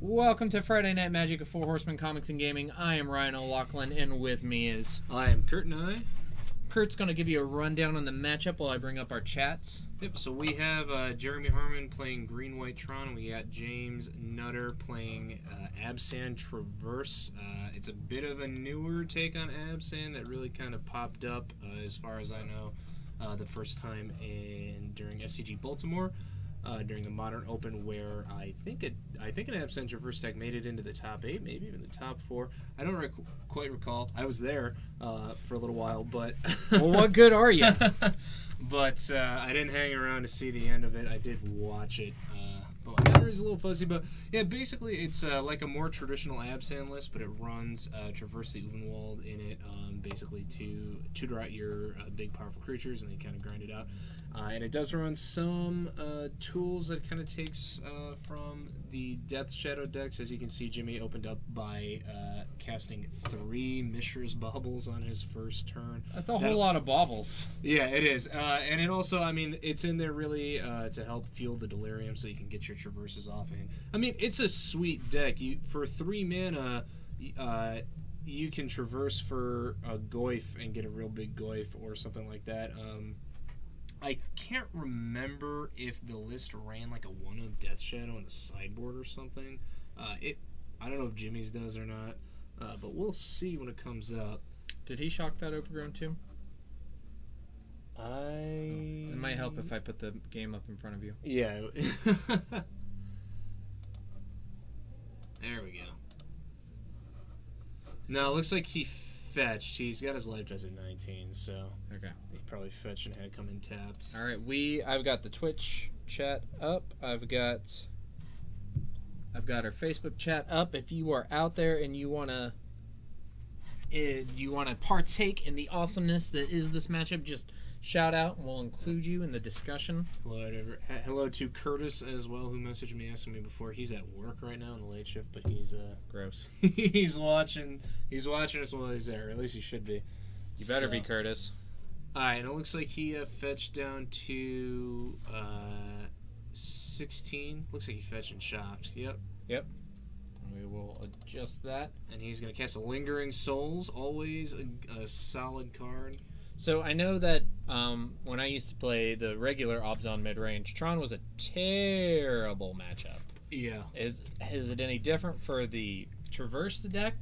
Welcome to Friday Night Magic of Four Horsemen Comics and Gaming. I am Ryan O'Loughlin, and with me is... I am Kurt Nye. Kurt's going to give you a rundown on the matchup while I bring up our chats. Yep, so we have Jeremy Harmon playing Green White Tron. We got James Nutter playing Absan Traverse. It's a bit of a newer take on Absan that really kind of popped up, as far as I know, the first time during SCG Baltimore. During the Modern Open, where I think an Absent Traverse deck made it into the top 8, maybe even the top 4. I don't quite recall. I was there for a little while, but... Well, what good are you? But I didn't hang around to see the end of it. I did watch it. But my memory's a little fuzzy, but yeah, basically it's like a more traditional Absan list, but it runs Traverse the Uvenwald in it, basically to tutor out your big powerful creatures, and then you kind of grind it out. And it does run some tools that it kind of takes from the Death Shadow decks. As you can see, Jimmy opened up by casting 3 Mishra's Baubles on his first turn. That's a whole lot of baubles. Yeah, it is. And it also, I mean, it's in there really to help fuel the Delirium so you can get your Traverses off. And I mean, it's a sweet deck. For 3 mana, you can Traverse for a Goyf and get a real big Goyf or something like that. I can't remember if the list ran like a 1 of Death Shadow in the sideboard or something. I don't know if Jimmy's does or not, but we'll see when it comes up. Did he shock that Overgrown Tomb? It might help if I put the game up in front of you. Yeah. There we go. No, it looks like he fetched. He's got his life twice at 19, so okay. He probably fetched and had to come in taps. All right, I've got the Twitch chat up. I've got our Facebook chat up. If you are out there and you wanna partake in the awesomeness that is this matchup, just shout out and we'll include you in the discussion. Hello to Curtis as well, who messaged me asking me before. He's at work right now in the late shift, but he's gross. He's watching us while he's there. Or at least he should be. You better be, Curtis. All right, and it looks like he fetched down to 16. Looks like he fetched and shocked. Yep. We will adjust that. And he's going to cast Lingering Souls, always a solid card. So I know that when I used to play the regular Obzon mid-range, Tron was a terrible matchup. Yeah. Is it any different for the Traverse deck?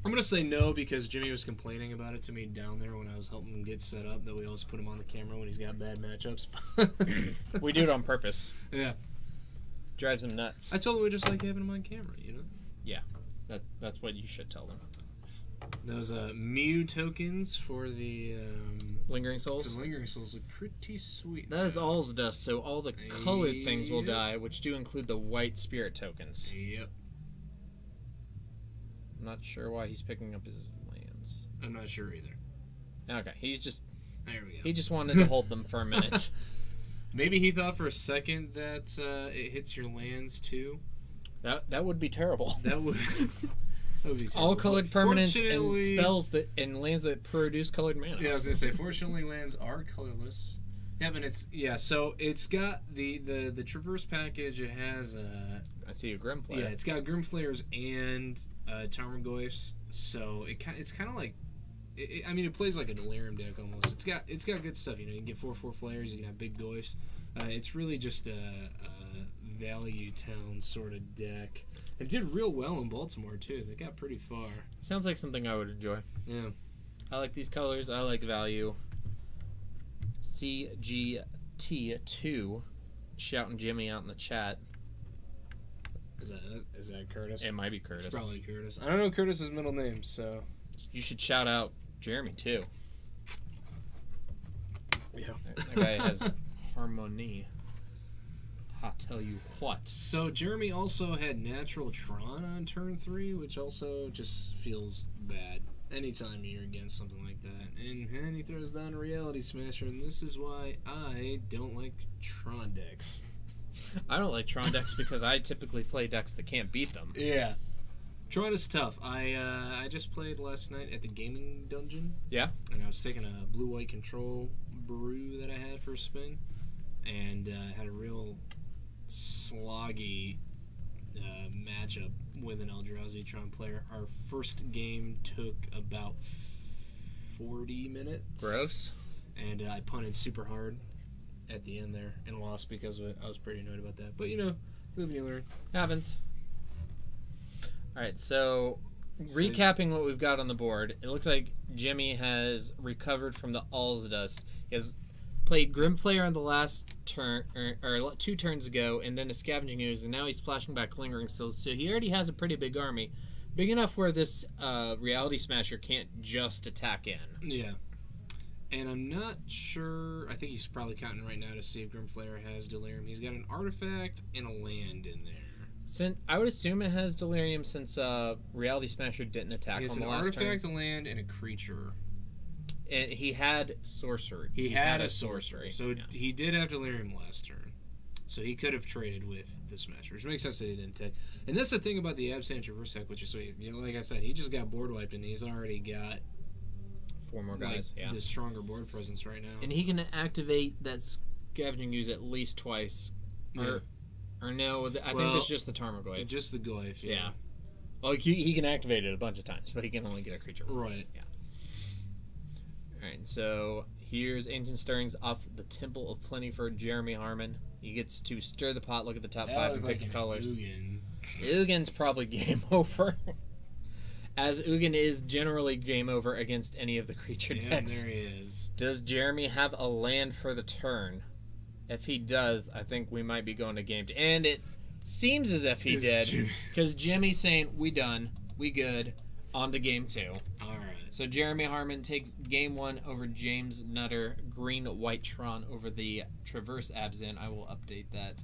I'm going to say no, because Jimmy was complaining about it to me down there when I was helping him get set up, that we always put him on the camera when he's got bad matchups. We do it on purpose. Yeah. Drives him nuts. I told him we just like having him on camera, you know? Yeah. That's what you should tell them. Those Mew tokens for the Lingering Souls? The Lingering Souls look pretty sweet. That is All's Dust, so all the colored things will die, which do include the white spirit tokens. Yep. I'm not sure why he's picking up his lands. I'm not sure either. Okay, there we go. He just wanted to hold them for a minute. Maybe he thought for a second that it hits your lands too. That would be terrible. That would be terrible. All colored permanents and spells and lands that produce colored mana. Yeah, I was gonna say, fortunately, lands are colorless. Yeah, but so it's got the Traverse package. It has I see a Grimflayer. Yeah, it's got Grimflayers and Tarmogoyfs. So it's kind of like, it plays like a Delirium deck almost. It's got good stuff. You know, you can get 4/4 flares. You can have big Goyfs. It's really just a value town sort of deck. It did real well in Baltimore too. They got pretty far. Sounds like something I would enjoy. Yeah. I like these colors. I like value. CGT2 shouting Jimmy out in the chat. Is that Curtis? It might be Curtis. It's probably Curtis. I don't know Curtis's middle name, so you should shout out Jeremy too. Yeah. That guy has harmony. I'll tell you what. So Jeremy also had Natural Tron on turn 3, which also just feels bad anytime you're against something like that. And then he throws down a Reality Smasher, and this is why I don't like Tron decks. I don't like Tron decks because I typically play decks that can't beat them. Yeah. Tron is tough. I just played last night at the gaming dungeon. Yeah? And I was taking a blue-white control brew that I had for a spin, and had a real sloggy matchup with an Eldrazi Tron player. Our first game took about 40 minutes. Gross. And I punted super hard at the end there and lost because of it. I was pretty annoyed about that. But, live and you learn. Happens. All right, so recapping what we've got on the board, it looks like Jimmy has recovered from the All's Dust. He has played Grimflayer on the last turn, or 2 turns ago, and then a Scavenging Ooze, and now he's flashing back Lingering Souls. So he already has a pretty big army. Big enough where this Reality Smasher can't just attack in. Yeah. And I'm not sure. I think he's probably counting right now to see if Grimflayer has Delirium. He's got an artifact and a land in there. I would assume it has Delirium since Reality Smasher didn't attack on the last turn. He has an artifact, a land, and a creature. And he had sorcery. He had a sorcery. So he did have Delirium last turn. So he could have traded with the Smasher, which makes sense that he didn't take. And that's the thing about the Absent Traverse deck, which is sweet. Like I said, he just got board wiped, and he's already got 4 more guys. The stronger board presence right now. And he can activate that Scavenging Ooze at least twice. Or no, I think that's just the Tarmogoyf. Just the Goyf, yeah. Well, he can activate it a bunch of times, but he can only get a creature once. Right. Yeah. Alright, so here's Ancient Stirrings off the Temple of Plenty for Jeremy Harmon. He gets to stir the pot, look at the top 5, and pick colors. Ugin's probably game over. As Ugin is generally game over against any of the creature decks. There he is. Does Jeremy have a land for the turn? If he does, I think we might be going to game 2. And it seems as if he did. Because Jimmy's saying, we done. We good. On to game 2. Alright. So Jeremy Harmon takes game 1 over James Nutter. Green-White Tron over the Traverse Abzan. I will update that.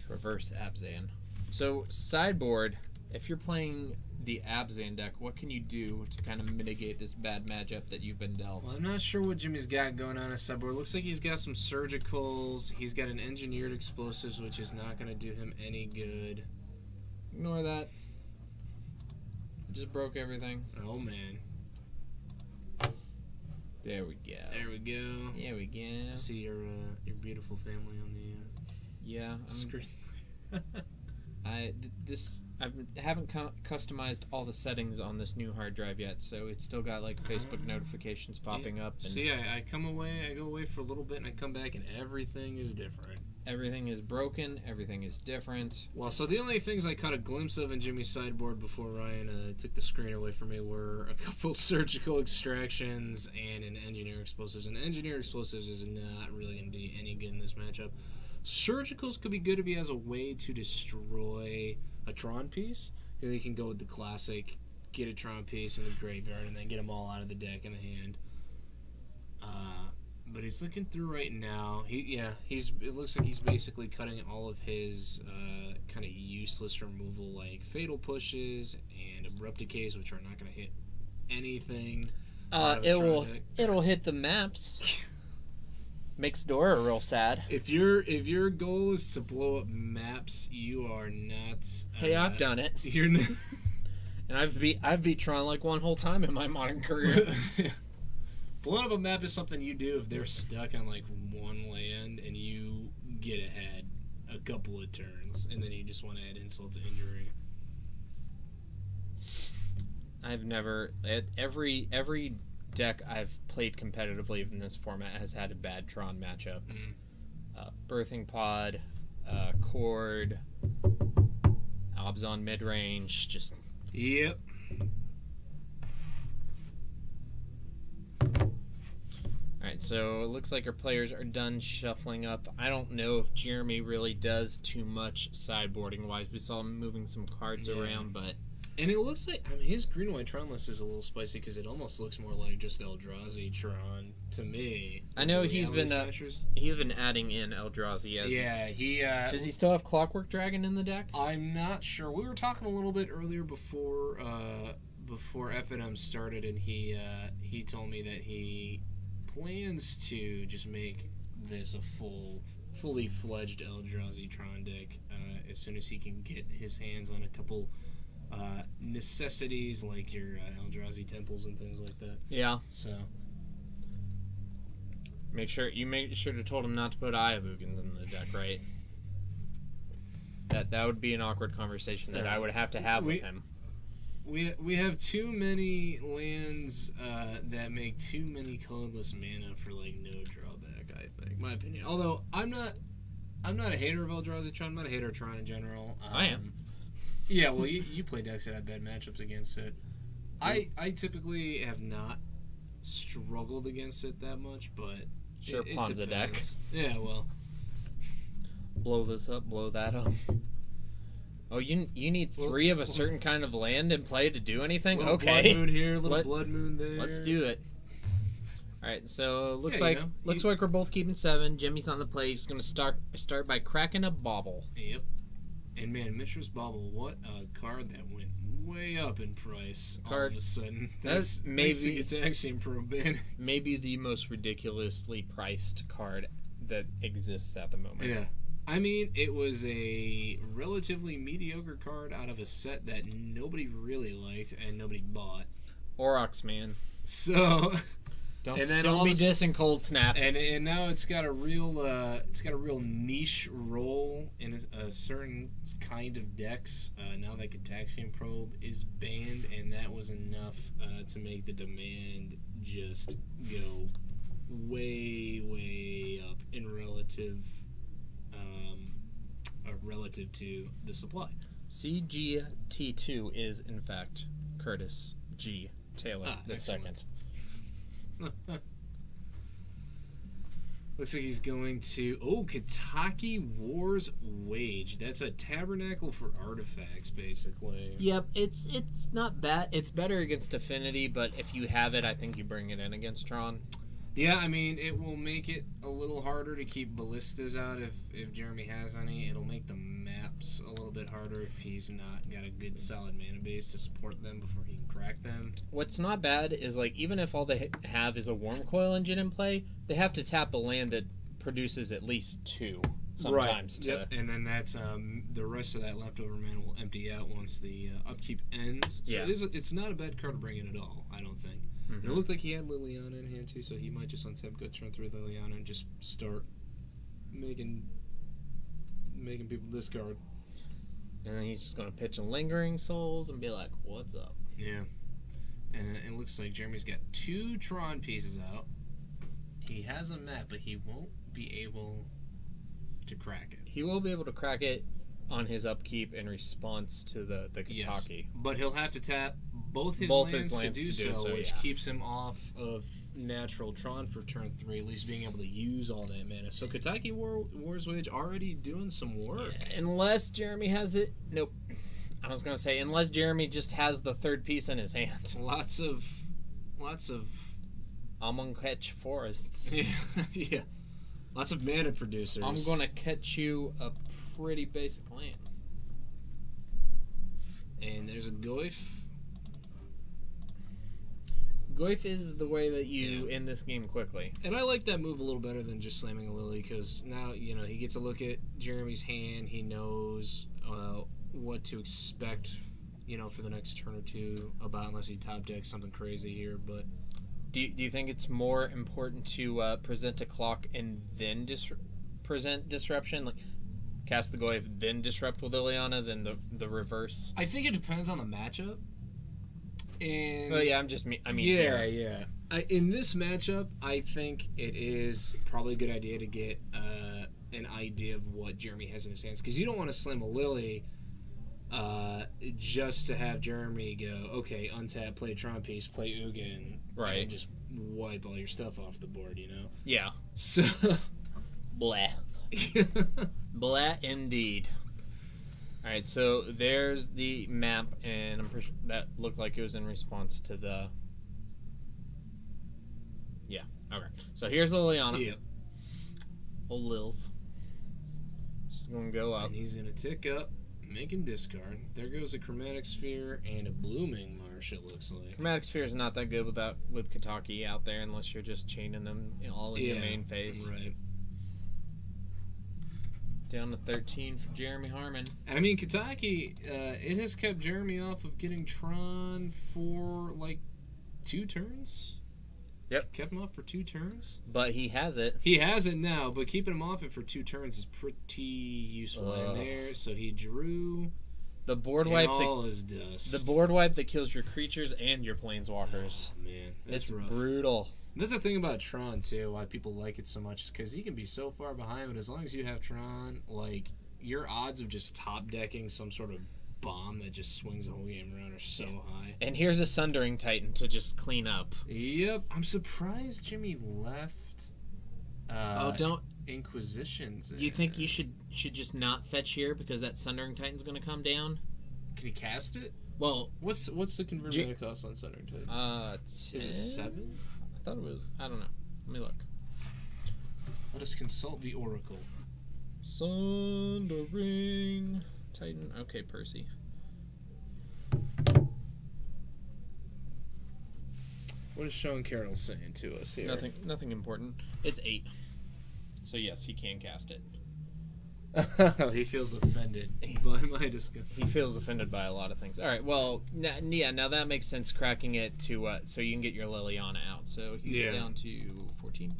Traverse Abzan. So sideboard, if you're playing the Abzan deck, what can you do to kind of mitigate this bad matchup that you've been dealt? Well, I'm not sure what Jimmy's got going on his sideboard. Looks like he's got some Surgicals. He's got an Engineered Explosives, which is not going to do him any good. Ignore that. Just broke everything. Oh, man. There we go. There we go. There we go. See your beautiful family on the screen. I haven't customized all the settings on this new hard drive yet, so it's still got like Facebook notifications popping up. And see, I go away for a little bit, and I come back, and everything is different. Everything is broken. Everything is different. Well, so the only things I caught a glimpse of in Jimmy's sideboard before Ryan took the screen away from me were a couple Surgical Extractions and an Engineer Explosives. And Engineer Explosives is not really going to be any good in this matchup. Surgicals could be good if he has a way to destroy a Tron piece, because he can go with the classic, get a Tron piece in the graveyard, and then get them all out of the deck in the hand. But he's looking through right now. It looks like he's basically cutting all of his kind of useless removal, like Fatal Pushes and Abrupt Decays, which are not going to hit anything. It'll hit the maps. Makes Dora real sad. If your goal is to blow up maps, you are not. Hey, I've done it. You're not. And I've beat Tron like one whole time in my modern career. Blowing up a map is something you do if they're stuck on like one land and you get ahead a couple of turns, and then you just want to add insult to injury. I've never every deck I've played competitively in this format has had a bad Tron matchup. Birthing Pod, Cord, Abzan mid-range, just... Yep. Alright, so it looks like our players are done shuffling up. I don't know if Jeremy really does too much sideboarding-wise. We saw him moving some cards around, but... And it looks like, his green-white Tron list is a little spicy because it almost looks more like just Eldrazi Tron to me. I know he's been adding in Eldrazi. Does he still have Clockwork Dragon in the deck? I'm not sure. We were talking a little bit earlier before FNM started, and he told me that he plans to just make this a fully fledged Eldrazi Tron deck as soon as he can get his hands on a couple necessities like your Eldrazi temples and things like that. Yeah. So make sure to told him not to put Eye of Ugin in the deck, right? That would be an awkward conversation that I would have to have with him. We have too many lands that make too many colorless mana for like no drawback. I think, my opinion. Although I'm not a hater of Eldrazi Tron. I'm not a hater of Tron in general. I am. Yeah, well, you play decks that have bad matchups against it. I typically have not struggled against it that much, but sure, pawns a deck. Yeah, well, blow this up, blow that up. Oh, you need 3 of a certain kind of land in play to do anything? Little Okay. Blood moon here, little blood moon there. Let's do it. All right, so looks Yeah, like we're both keeping 7. Jimmy's on the play. He's gonna start by cracking a bauble. Yep. And man, Mishra's Bauble, what a card that went way up in price all of a sudden. That's maybe it's Axiom Pro ban. Maybe the most ridiculously priced card that exists at the moment. Yeah. I mean, it was a relatively mediocre card out of a set that nobody really liked and nobody bought. Aurochs, man. So don't be dissing Cold Snap. And now it's got a real niche role in a certain kind of decks. Now that Gitaxian Probe is banned, and that was enough to make the demand just go way up in relative to the supply. CGT2 is in fact Curtis G. Taylor the second. Looks like he's going to Kataki War's Wage. That's a tabernacle for artifacts, basically. Yep, it's not bad. It's better against Affinity, but if you have it, I think you bring it in against Tron. Yeah, I mean, it will make it a little harder to keep ballistas out if Jeremy has any. It'll make the maps a little bit harder if he's not got a good solid mana base to support them before he can crack them. What's not bad is, like, even if all they have is a Wormcoil Engine in play, they have to tap a land that produces at least 2 sometimes. Right. Yep. And then that's the rest of that leftover mana will empty out once the upkeep ends. So yeah. It's not a bad card to bring in at all, I don't think. Mm-hmm. It looked like he had Liliana in hand too, so he might just untap, go turn through Liliana, and just start making people discard. And then he's just going to pitch a Lingering Souls and be like, what's up? Yeah. And it looks like Jeremy's got 2 Tron pieces out. He has a map, but he won't be able to crack it. He will be able to crack it on his upkeep in response to the Kataki. Yes, but he'll have to tap both his lands to do so, which keeps him off of natural Tron for turn 3, at least being able to use all that mana. So Kataki War's Wage already doing some work. Yeah, unless Jeremy has it. Nope. I was going to say, unless Jeremy just has the 3rd piece in his hand. Lots of Amonkhet Forests. Yeah. Lots of mana producers. I'm going to catch you a pretty basic land. And there's a Goyf. Goyf is the way that you end this game quickly. And I like that move a little better than just slamming a Lily, because now, he gets a look at Jeremy's hand. He knows what to expect, for the next turn or two unless he top decks something crazy here. But do you think it's more important to present a clock and then present disruption, like cast the Goyf then disrupt with Liliana, than the reverse? I think it depends on the matchup. And yeah, in this matchup, I think it is probably a good idea to get an idea of what Jeremy has in his hands, because you don't want to slam a Lily just to have Jeremy go, okay, untap, play a Tron piece, play Ugin, right, and just wipe all your stuff off the board, Yeah. So, blah. Blah indeed. All right, so there's the map, and I'm pretty sure that looked like it was in response to the... Yeah, okay. So here's Liliana. Yep. Old Lils. Just going to go up. And he's going to tick up, make him discard. There goes a Chromatic Sphere and a Blooming Marsh, it looks like. Chromatic Sphere is not that good with Kataki out there, unless you're just chaining them all in your main phase. Right. Down to 13 for Jeremy Harmon. And I mean, Kataki, it has kept Jeremy off of getting Tron for, 2 turns? Yep. Kept him off for 2 turns. But he has it. He has it now, but keeping him off it for 2 turns is pretty useful in there. So he drew the board wipe. All is dust. The board wipe that kills your creatures and your planeswalkers. Oh, man, that's it's rough. Brutal. That's the thing about Tron too. Why people like it so much is because he can be so far behind, but as long as you have Tron, like your odds of just top decking some sort of bomb that just swings the whole game around are so high. And here's a Sundering Titan to just clean up. Yep, I'm surprised Jimmy left. Don't Inquisitions. You think you should just not fetch here because that Sundering Titan's going to come down? Can he cast it? Well, what's the conversion cost on Sundering Titan? Is it 7? I thought it was. I don't know. Let me look. Let us consult the Oracle. Sundering Titan. Okay, Percy. What is Sean Carroll saying to us here? Nothing important. It's 8. So yes, he can cast it. He feels offended by my discussion. He feels offended by a lot of things. All right, well, now that makes sense. Cracking it to so you can get your Liliana out. So he's down to 14.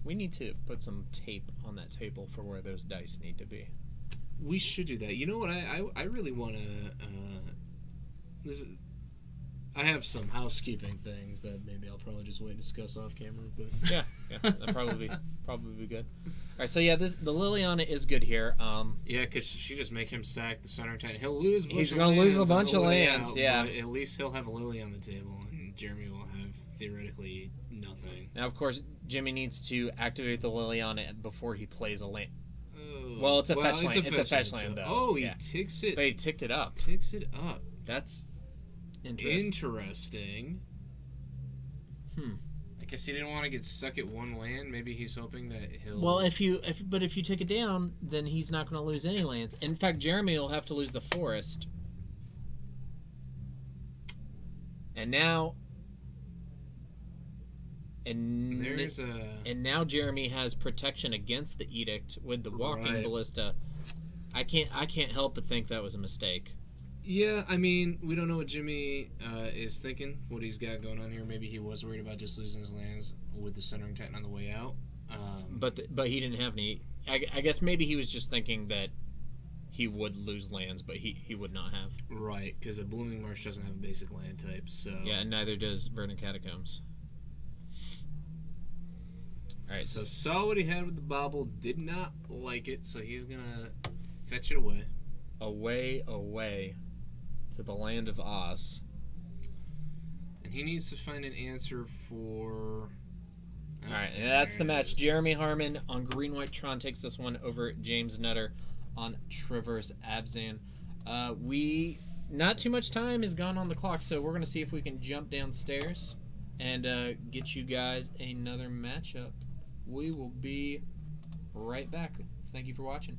We need to put some tape on that table for where those dice need to be. We should do that. You know what? I really want to. I have some housekeeping things that maybe I'll probably just wait and discuss off camera. But yeah, that'd probably be good. All right, so yeah, the Liliana is good here. Yeah, because she just make him sack the Sundering Titan. He'll lose. He's gonna lose a bunch of lands. Yeah, but at least he'll have a Lily on the table, and Jeremy will have theoretically nothing. Now, of course, Jimmy needs to activate the Liliana before he plays a land. Oh, well, it's a fetch land. It's a fetch land, though. Oh, he ticks it. But he ticked it up. Ticks it up. That's interesting. I guess he didn't want to get stuck at one land. Maybe he's hoping that he'll. Well, if you take it down, then he's not going to lose any lands. In fact, Jeremy will have to lose the forest. And now. And now Jeremy has protection against the edict with the walking ballista. I can't help but think that was a mistake. Yeah, I mean, we don't know what Jimmy is thinking, what he's got going on here. Maybe he was worried about just losing his lands with the Sundering Titan on the way out. But he didn't have any. I guess maybe he was just thinking that he would lose lands, but he would not have. Right, because the Blooming Marsh doesn't have a basic land type, so... Yeah, and neither does Verdant Catacombs. Alright, so saw what he had with the bauble, did not like it, so he's gonna fetch it away. Away to the land of Oz. And he needs to find an answer for... Alright, and that's the match. Jeremy Harmon on Green White Tron takes this one over James Nutter on Traverse Abzan. Not too much time has gone on the clock, so we're going to see if we can jump downstairs and get you guys another matchup. We will be right back. Thank you for watching.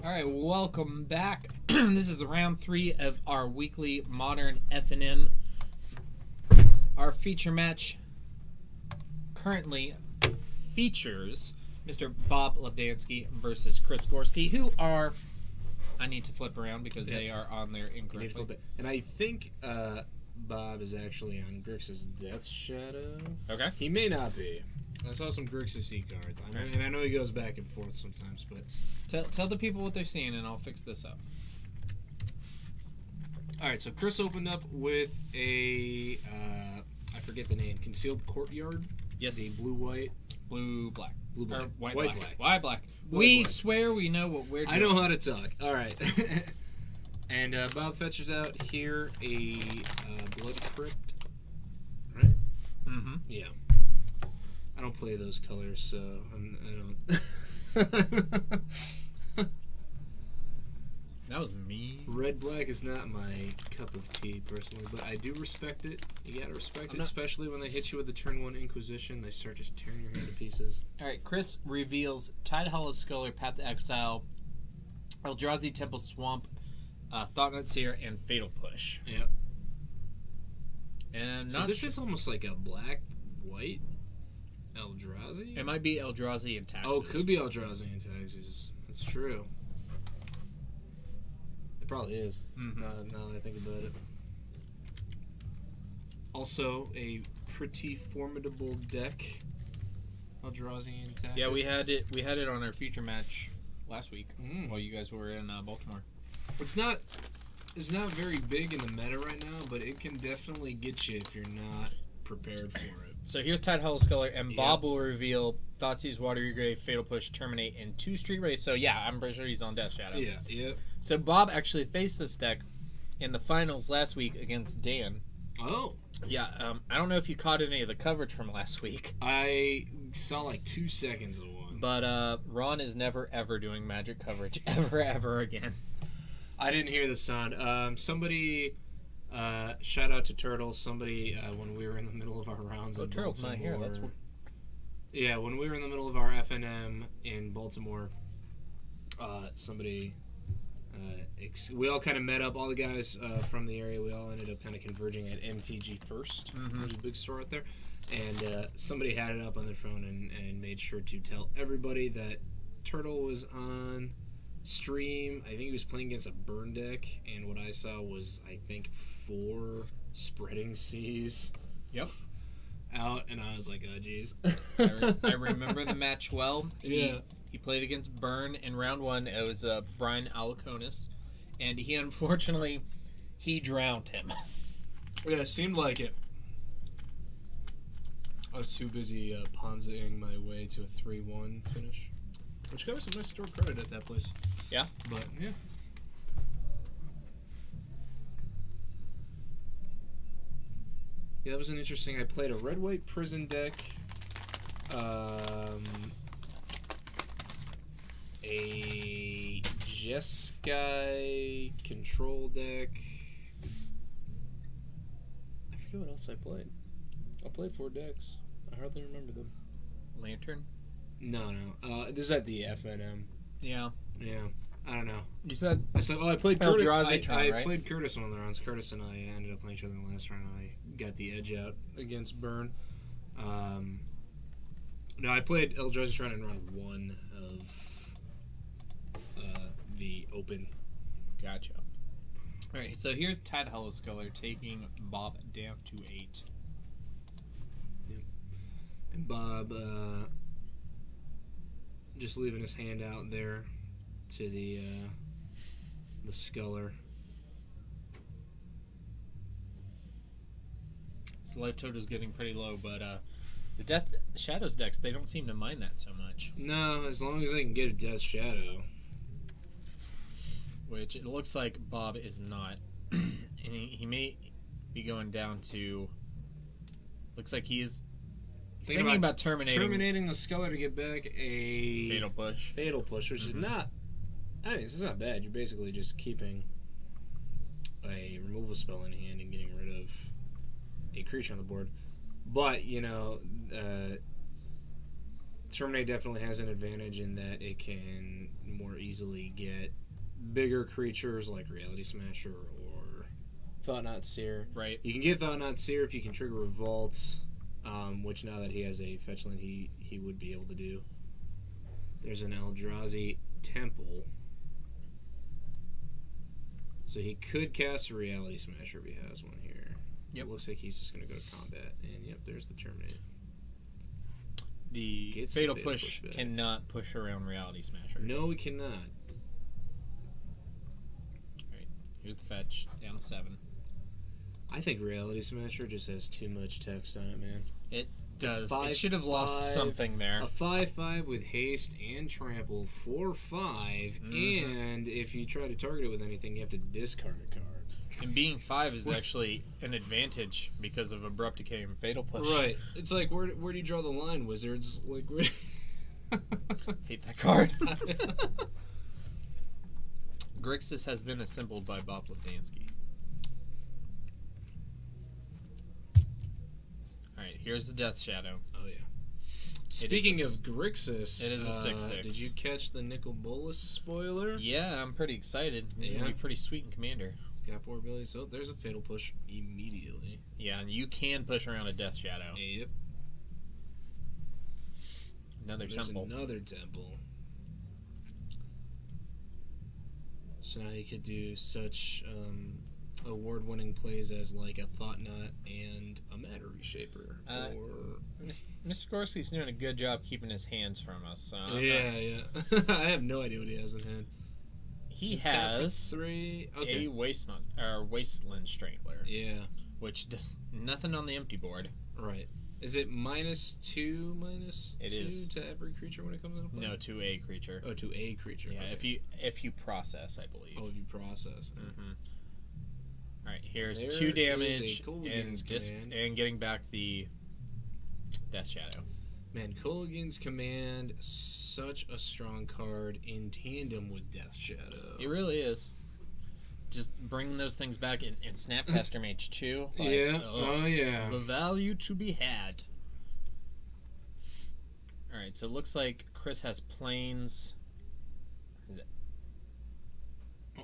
All right, welcome back. This is the round 3 of our weekly Modern FNM. Our feature match currently features Mr. Bob Lebdansky versus Chris Gorski, who are... I need to flip around because they are on there incorrectly. And I think Bob is actually on Grix's Death Shadow. Okay. He may not be. I saw some Grixis C cards. And I know he goes back and forth sometimes, but... Tell the people what they're seeing, and I'll fix this up. Alright, so Chris opened up with a... I forget the name. Concealed Courtyard? Yes. The blue-white. Blue-black. Blue-black. White-black. White-black. We swear we know what we're doing. I know how to talk. Alright. And Bob fetches out here a Blood Crypt. Right? Mm-hmm. Yeah. I don't play those colors, so I don't... That was me. Red-black is not my cup of tea, personally, but I do respect it. You gotta respect it, especially when they hit you with the turn 1 Inquisition. They start just tearing your hand to pieces. Alright, Chris reveals Tidehollow Sculler, Path to Exile, Eldrazi Temple Swamp, Thought-Knot Seer, and Fatal Push. Yep. And so this is almost like a black-white Eldrazi? It might be Eldrazi and Taxes. Oh, it could be Eldrazi and Taxes. That's true. It probably is, now that I think about it. Also, a pretty formidable deck, Eldrazi and Taxes. Yeah, we had it on our feature match last week while you guys were in Baltimore. It's not very big in the meta right now, but it can definitely get you if you're not prepared for it. So here's Tidehollow Sculler, and Bob will reveal Thoughtseize, Watery Grave, Fatal Push, Terminate, and 2 Street Race. So yeah, I'm pretty sure he's on Death Shadow. Yeah, yep. So Bob actually faced this deck in the finals last week against Dan. Oh. Yeah, I don't know if you caught any of the coverage from last week. I saw like 2 seconds of one. But Ron is never, ever doing Magic coverage. Ever again. I didn't hear the sound. Somebody... shout out to Turtle. Somebody, when we were in the middle of our rounds in Turtle's Baltimore... not here. That's Yeah, when we were in the middle of our FNM in Baltimore, somebody... we all kind of met up, all the guys from the area. We all ended up kind of converging at MTG First, which is a big store out there. And somebody had it up on their phone and made sure to tell everybody that Turtle was on stream. I think he was playing against a burn deck, and what I saw was, I think, 4 Spreading Seas. Yep. Out, and I was like, oh, jeez. I remember the match well. Yeah. He played against Burn in round 1. It was Brian Alaconis, and he unfortunately drowned him. Yeah, it seemed like it. I was too busy Ponzi-ing my way to a 3-1 finish, which got me some nice store credit at that place. Yeah? But, yeah. Yeah, that was an interesting... I played a red-white prison deck, a Jeskai control deck. I forget what else I played. I played 4 decks. I hardly remember them. Lantern? No. This is at the FNM. Yeah. Yeah. I don't know. You said... I played Curtis. I played Curtis one of the rounds. Curtis and I ended up playing each other in the last round. I got the edge out against Burn. No, I played Eldrazi in round 1 of the Open. Gotcha. Alright, so here's Tidehollow Sculler taking Bob down to 8. Yep. And Bob just leaving his hand out there to the Sculler. His life total is getting pretty low, but the Death Shadows decks, they don't seem to mind that so much. No, as long as they can get a Death Shadow. Which it looks like Bob is not. And he may be going down to... Looks like he's thinking about terminating the Sculler to get back a Fatal Push. Fatal Push, which is not... I mean, this is not bad. You're basically just keeping a removal spell in hand and getting rid of a creature on the board. But, you know, Terminate definitely has an advantage in that it can more easily get bigger creatures like Reality Smasher or Thought-Knot Seer. Right. You can get Thought-Knot Seer if you can trigger Revolt, which now that he has a fetch land, he would be able to do. There's an Eldrazi Temple. So he could cast a Reality Smasher if he has one here. Yep. It looks like he's just going to go to combat. And yep, there's the Terminate. The Gets Fatal the Fatal Push Push back. cannot push around Reality Smasher. No, he cannot. Alright, here's the fetch, down to 7. I think Reality Smasher just has too much text on it, man. It does. It 5/5, should have lost something there. A 5/5 with haste and trample, 4/5, and if you try to target it with anything, you have to discard a card. And being 5 is actually an advantage because of Abrupt Decay and Fatal Push. Right. It's like, where do you draw the line, Wizards? Like, where... Hate that card. Grixis has been assembled by Bob Levdansky. Alright, here's the Death Shadow. Oh, yeah. Speaking a of Grixis, it is a 6/6. Did you catch the Nicol Bolas spoiler? Yeah, I'm pretty excited. He's Yeah. going to be pretty sweet in Commander. Got 4 abilities, so there's a Fatal Push immediately. Yeah, and you can push around a Death Shadow. Yep. Another There's temple. another temple. So now you could do such award-winning plays as like a Thought-Knot and a Matter Reshaper. Or Mr. Gorski's doing a good job keeping his hands from us. So yeah. I have no idea what he has in hand. He So tap for has 3. Okay. a Wasteland Strangler, Yeah. which does nothing on the empty board. Right. Is it -2 It -2 is. to every creature when it comes into play? No, to a creature. Oh, to a creature. Yeah, okay. if you process, I believe. Oh, if you process. Mm-hmm. All right, here's There 2 is damage a Kolaghan's command. and getting back the Death Shadow. Man, Kolaghan's Command, such a strong card in tandem with Death Shadow. It really is. Just bringing those things back in Snapcaster Mage 2. Like, Yeah. ugh, Oh, yeah. the value to be had. Alright, so it looks like Chris has Plains. Is it?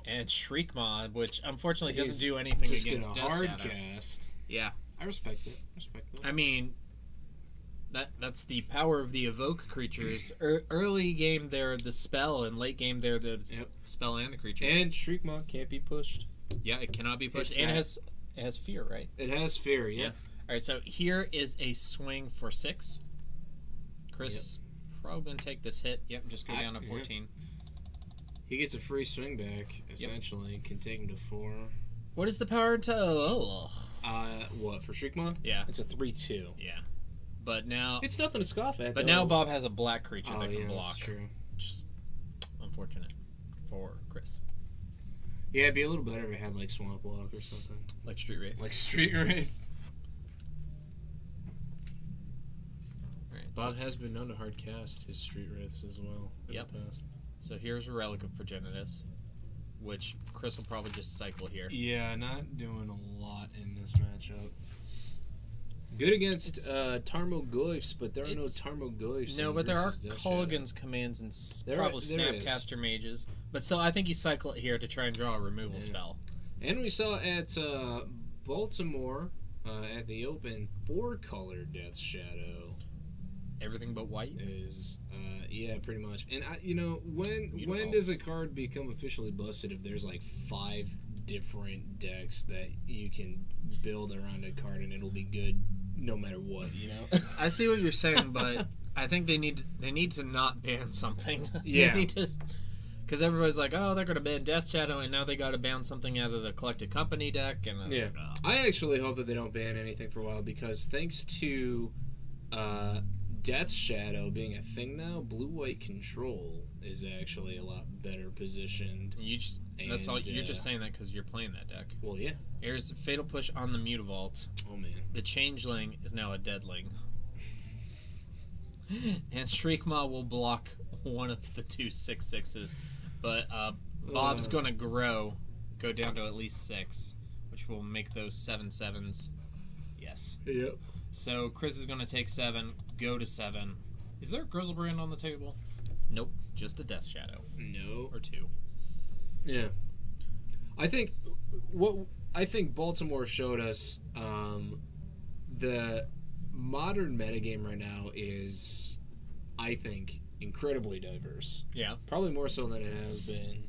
And Shriekmaw, which unfortunately doesn't He's do anything Just against gonna Death hard Shadow. cast. Yeah. I respect it. I mean, that's the power of the evoke creatures. Early game they're the spell, and late game they're the spell and the creature. And Shriekmaw can't be pushed. Yeah, it cannot be pushed. It's And that. it has fear, right? It has fear, yeah. Yeah. Alright, so here is a swing for 6. Chris probably gonna take this hit. Yep, just go down to 14. He gets a free swing back, essentially. Can take him to 4. What is the power to What, for Shriekmaw? Yeah. It's a 3/2. Yeah. But now It's nothing to scoff at, But though. now Bob has a black creature Oh, that can yeah, block. that's true. Which is unfortunate for Chris. Yeah, it'd be a little better if it had, like, Swamp Walk or something. Like Street Wraith. Like Street Wraith. Alright, Bob has been known to hard cast his Street Wraiths as well in Yep. the past. so here's a Relic of Progenitus, which Chris will probably just cycle here. Yeah, not doing a lot in this matchup. Good against Tarmogoyfs, but there are no it's- Tarmogoyfs. No, in but there are Grixis Death Shadow. Kolaghan's commands and There probably is. Snapcaster mages. But still, I think you cycle it here to try and draw a removal Yeah. spell. And we saw at Baltimore at the Open 4-color Death Shadow Everything but white. is yeah, pretty much. And when Beautiful. does a card become officially busted if there's like 5 different decks that you can build around a card and it'll be good no matter what, you know? I see what you're saying, but I think they need to not ban something. Yeah. Because everybody's like, oh, they're going to ban Death Shadow, and now they got to ban something out of the Collected Company deck. And I'm Yeah. like, oh. I actually hope that they don't ban anything for a while because thanks to Death Shadow being a thing now, blue-white control is actually a lot better positioned. That's all. And, You're just saying that because you're playing that deck. Well, yeah. Here's Fatal Push on the Mutavault. Oh, man. The Changeling is now a Deadling. And Shriekmaw will block one of the 2 6/6s. But Bob's going to go down to at least 6, which will make those 7/7s. Yes. Yep. So Chris is going to take 7, go to 7. Is there a Grizzlebrand on the table? Nope, just a Death Shadow. No. Or 2. Yeah. I think Baltimore showed us the modern metagame right now is, I think, incredibly diverse. Yeah. Probably more so than it has been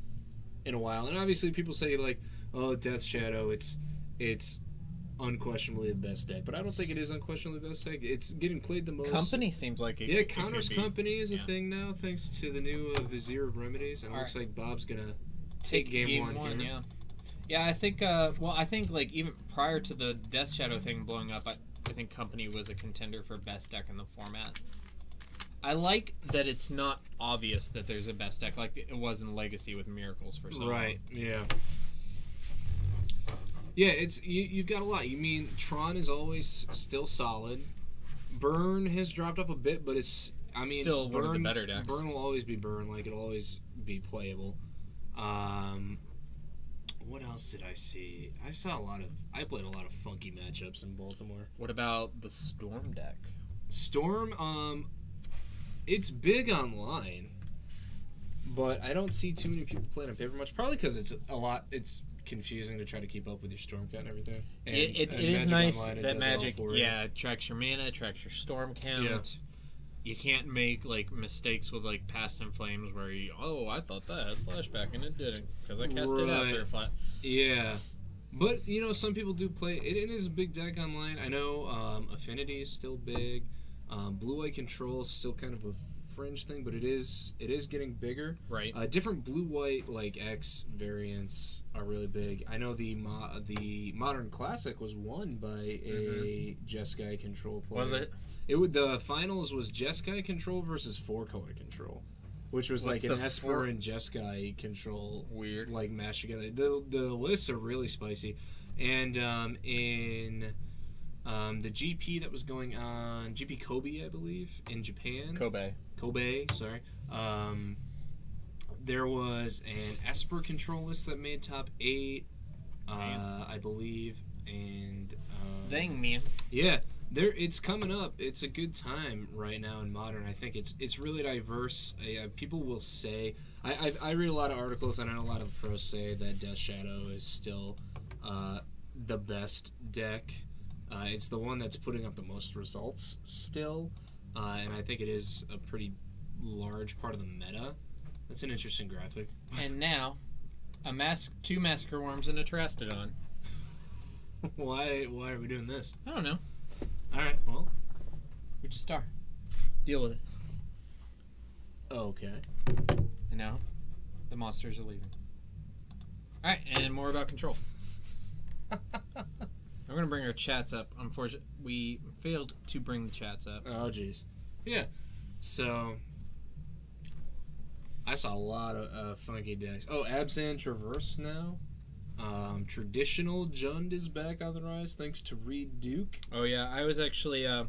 in a while. And obviously people say, like, oh, Death Shadow, it's unquestionably the best deck. But I don't think it is unquestionably the best deck. It's getting played the most. Company seems like it. Yeah, Counters it could be. Company is a thing now, thanks to the new Vizier of Remedies. And it looks like Bob's going to take game one here. Yeah. Yeah, I think, like, even prior to the Death Shadow thing blowing up, I think Company was a contender for best deck in the format. I like that it's not obvious that there's a best deck like it was in Legacy with Miracles for so long. Right, yeah. Yeah, it's you've got a lot. You mean Tron is always still solid. Burn has dropped off a bit, but it's still one of the better decks. Burn will always be Burn, like it'll always be playable. What else did I see? I played a lot of funky matchups in Baltimore. What about the Storm deck? Storm, it's big online, but I don't see too many people playing on paper much. Probably because it's confusing to try to keep up with your Storm count and everything. And, it is nice that Magic, tracks your mana, tracks your Storm count. Yeah. You can't make like mistakes with like Past in Flames where I thought that had flashback and it didn't because I cast it after flat. Yeah, but some people do play it. It is a big deck online. I know Affinity is still big. Blue-White Control is still kind of a fringe thing, but it is getting bigger. Right. Different Blue-White like X variants are really big. I know the Modern Classic was won by a Jeskai Control player. Was it? The finals was Jeskai Control versus 4-color Control, which was like an Esper and Jeskai Control weird like mashed together. The lists are really spicy, and in the GP that was going on, GP Kobe, I believe, in Japan. Kobe, sorry. There was an Esper Control list that made top 8, I believe, and dang man, yeah. It's coming up. It's a good time right now in Modern. I think it's really diverse. People will say I read a lot of articles and I know a lot of pros say that Death Shadow is still the best deck. It's the one that's putting up the most results still, and I think it is a pretty large part of the meta. That's an interesting graphic. And now, two Massacre Worms and a Terastodon. Why are we doing this? I don't know. Alright, well. We just are. Deal with it. Okay. And now, the monsters are leaving. Alright, and more about Control. I'm going to bring our chats up. Unfortunately, we failed to bring the chats up. Oh, jeez. Yeah. So, I saw a lot of funky decks. Oh, Abzan Traverse now. Traditional Jund is back on the rise thanks to Reed Duke. Oh yeah, I was actually I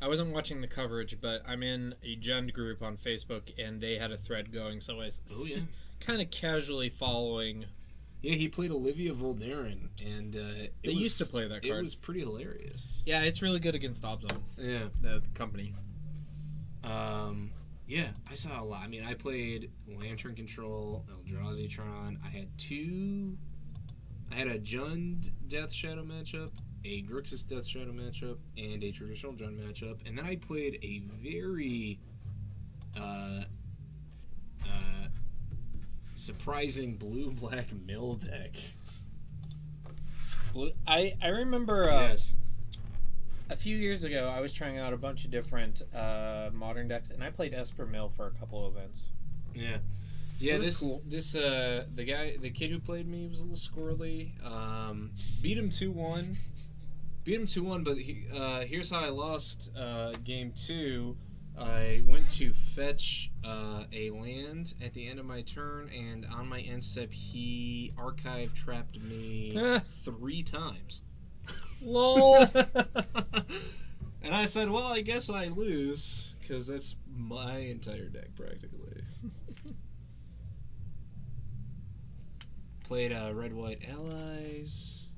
wasn't watching the coverage, but I'm in a Jund group on Facebook and they had a thread going, so I was kind of casually following. Yeah, he played Olivia Voldaren, and they used to play that card. It was pretty hilarious. Yeah, it's really good against Obzone. Yeah, the company. Yeah, I saw a lot. I mean, I played Lantern Control, Eldrazi Tron. I had a Jund Death Shadow matchup, a Grixis Death Shadow matchup, and a traditional Jund matchup. And then I played a very surprising blue-black mill deck. I remember yes. A few years ago, I was trying out a bunch of different modern decks, and I played Esper Mill for a couple events. Yeah. Yeah, cool. The kid who played me was a little squirrely. Beat him 2-1. But here's how I lost game 2. I went to fetch a land at the end of my turn, and on my end step, he archive trapped me 3 times. LOL. And I said, well, I guess I lose, because that's my entire deck, practically. Played Red White Allies.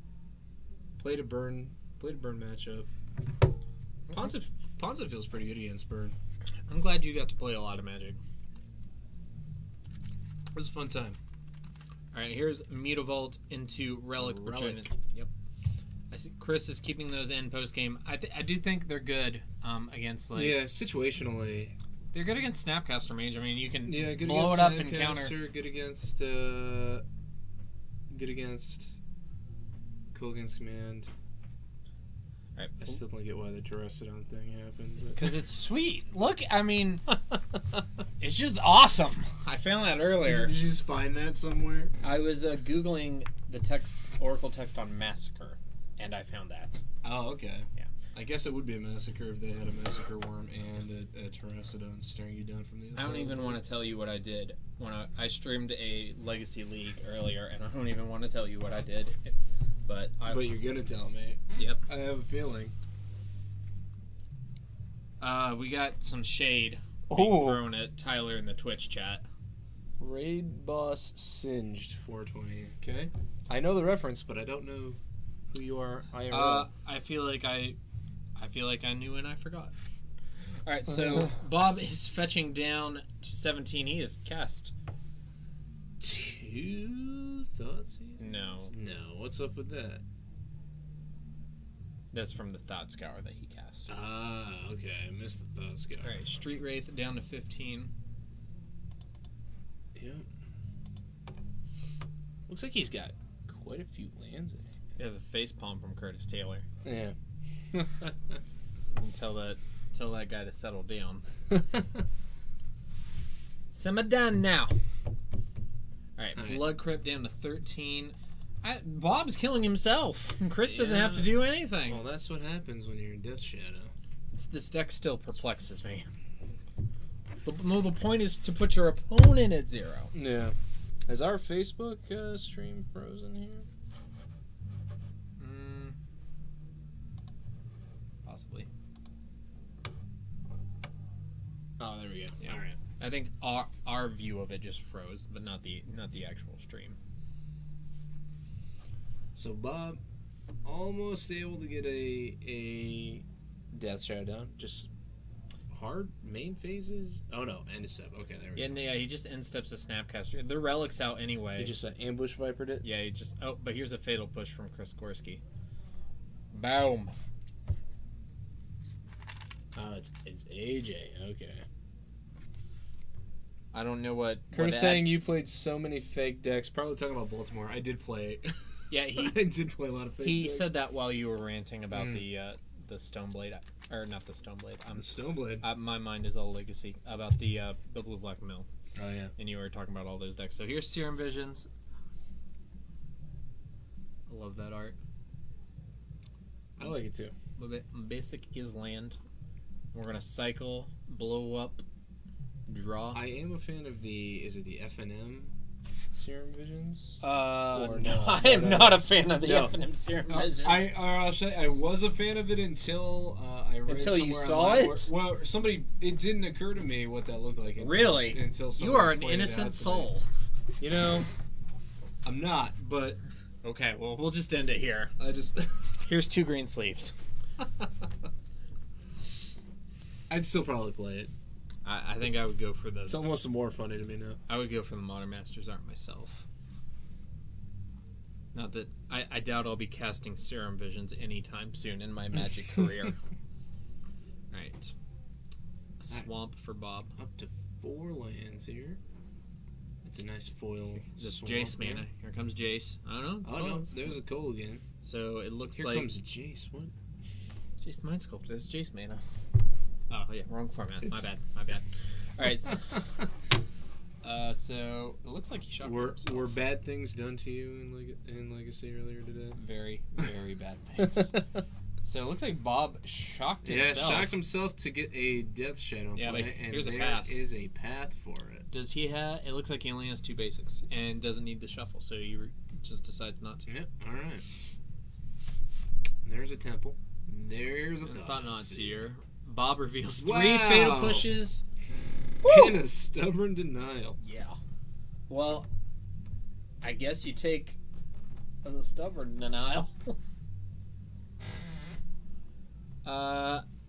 Played a burn matchup. Ponza feels pretty good against burn. I'm glad you got to play a lot of Magic. It was a fun time. All right, here's Mutavault into Relic. Relic. Yep. I see Chris is keeping those in post game. I do think they're good against like. Yeah, situationally. They're good against Snapcaster Mage. I mean, you can Good blow against it up and counter. Good against. Good against. Cool against command. All right. I still don't get why the Terrestodon thing happened. Because it's sweet. Look, I mean, it's just awesome. I found that earlier. Did you just find that somewhere? I was Googling the text, Oracle text on Massacre, and I found that. Oh, okay. Yeah. I guess it would be a Massacre if they had a Massacre Worm and a Terrestodon staring you down from the inside. I don't even want to tell you what I did when I streamed a Legacy League earlier, and I don't even want to tell you what I did. But you're gonna tell me. Yep. I have a feeling. We got some shade being thrown at Tyler in the Twitch chat. Raid Boss Singed 420. Okay. I know the reference, but I don't know who you are. I feel like I knew and I forgot. All right, so Bob is fetching down to 17. He is cast 2 Thought Seasons? No. What's up with that? That's from the Thought Scour that he cast. Ah, okay. I missed the Thought Scour. All right, Street Wraith down to 15. Yep. Looks like he's got quite a few lands in it. Yeah, the face palm from Curtis Taylor. Yeah. Tell that guy to settle down. Simmer down now. All right, Blood Crypt down to 13. Bob's killing himself. Chris doesn't have to do anything. Well, that's what happens when you're in Death Shadow. This deck still perplexes me. The point is to put your opponent at 0. Yeah. Is our Facebook stream frozen here? Possibly. Oh, there we go. Yeah. All right. I think our view of it just froze, but not the actual stream. So Bob almost able to get a Death Shadow down. Just hard main phases. Oh no, end of step. Okay, there we go. Yeah, he just end steps a Snapcaster. The Relic's out anyway. He just ambush vipered it. Yeah, he just. Oh, but here's a fatal push from Chris Gorski. Boom. Oh, it's AJ. Okay. I don't know what. Curtis saying you played so many fake decks. Probably talking about Baltimore. I did play. Yeah, I did play a lot of fake. He decks. said that while you were ranting about the Stoneblade, or not the Stoneblade. The Stoneblade. My mind is all Legacy about the Blue Black Mill. Oh yeah. And you were talking about all those decks. So here's Serum Visions. I love that art. I like it too. Basic is land. We're gonna cycle, blow up, draw. I am a fan of is it the FNM Serum Visions? No, I am not a fan of the FNM Serum Visions. I'll say I was a fan of it until I read until you somewhere saw online it. Well, it didn't occur to me what that looked like. Really? Until you are an innocent soul. You know, I'm not. But okay, well, we'll just end it here. Here's 2 green sleeves. I'd still probably play it. I think I would go for It's almost more funny to me now. I would go for the Modern Masters art myself. Not that I doubt I'll be casting Serum Visions anytime soon in my Magic career. Alright. A swamp for Bob. Up to 4 lands here. It's a nice foil. This Jace mana. Here comes Jace. I don't know. Oh no, there's a Cole again. So it looks here like. Here comes Jace. What? Jace the Mind Sculptor. It's Jace mana. Oh yeah, wrong format. My bad. All right. So it looks like he shot. Were bad things done to you in Legacy earlier today? Very, very bad things. So it looks like Bob shocked himself. Yeah, shocked himself to get a Death Shadow play, like, and here's a there path. is a path for it. Does he have? It looks like he only has 2 basics and doesn't need the shuffle, so he just decides not to. Yep. All right. There's a temple. There's a Thought-Knot Seer. Bob reveals 3 Wow. fatal pushes. And a stubborn denial. Yeah. Well, I guess you take the stubborn denial.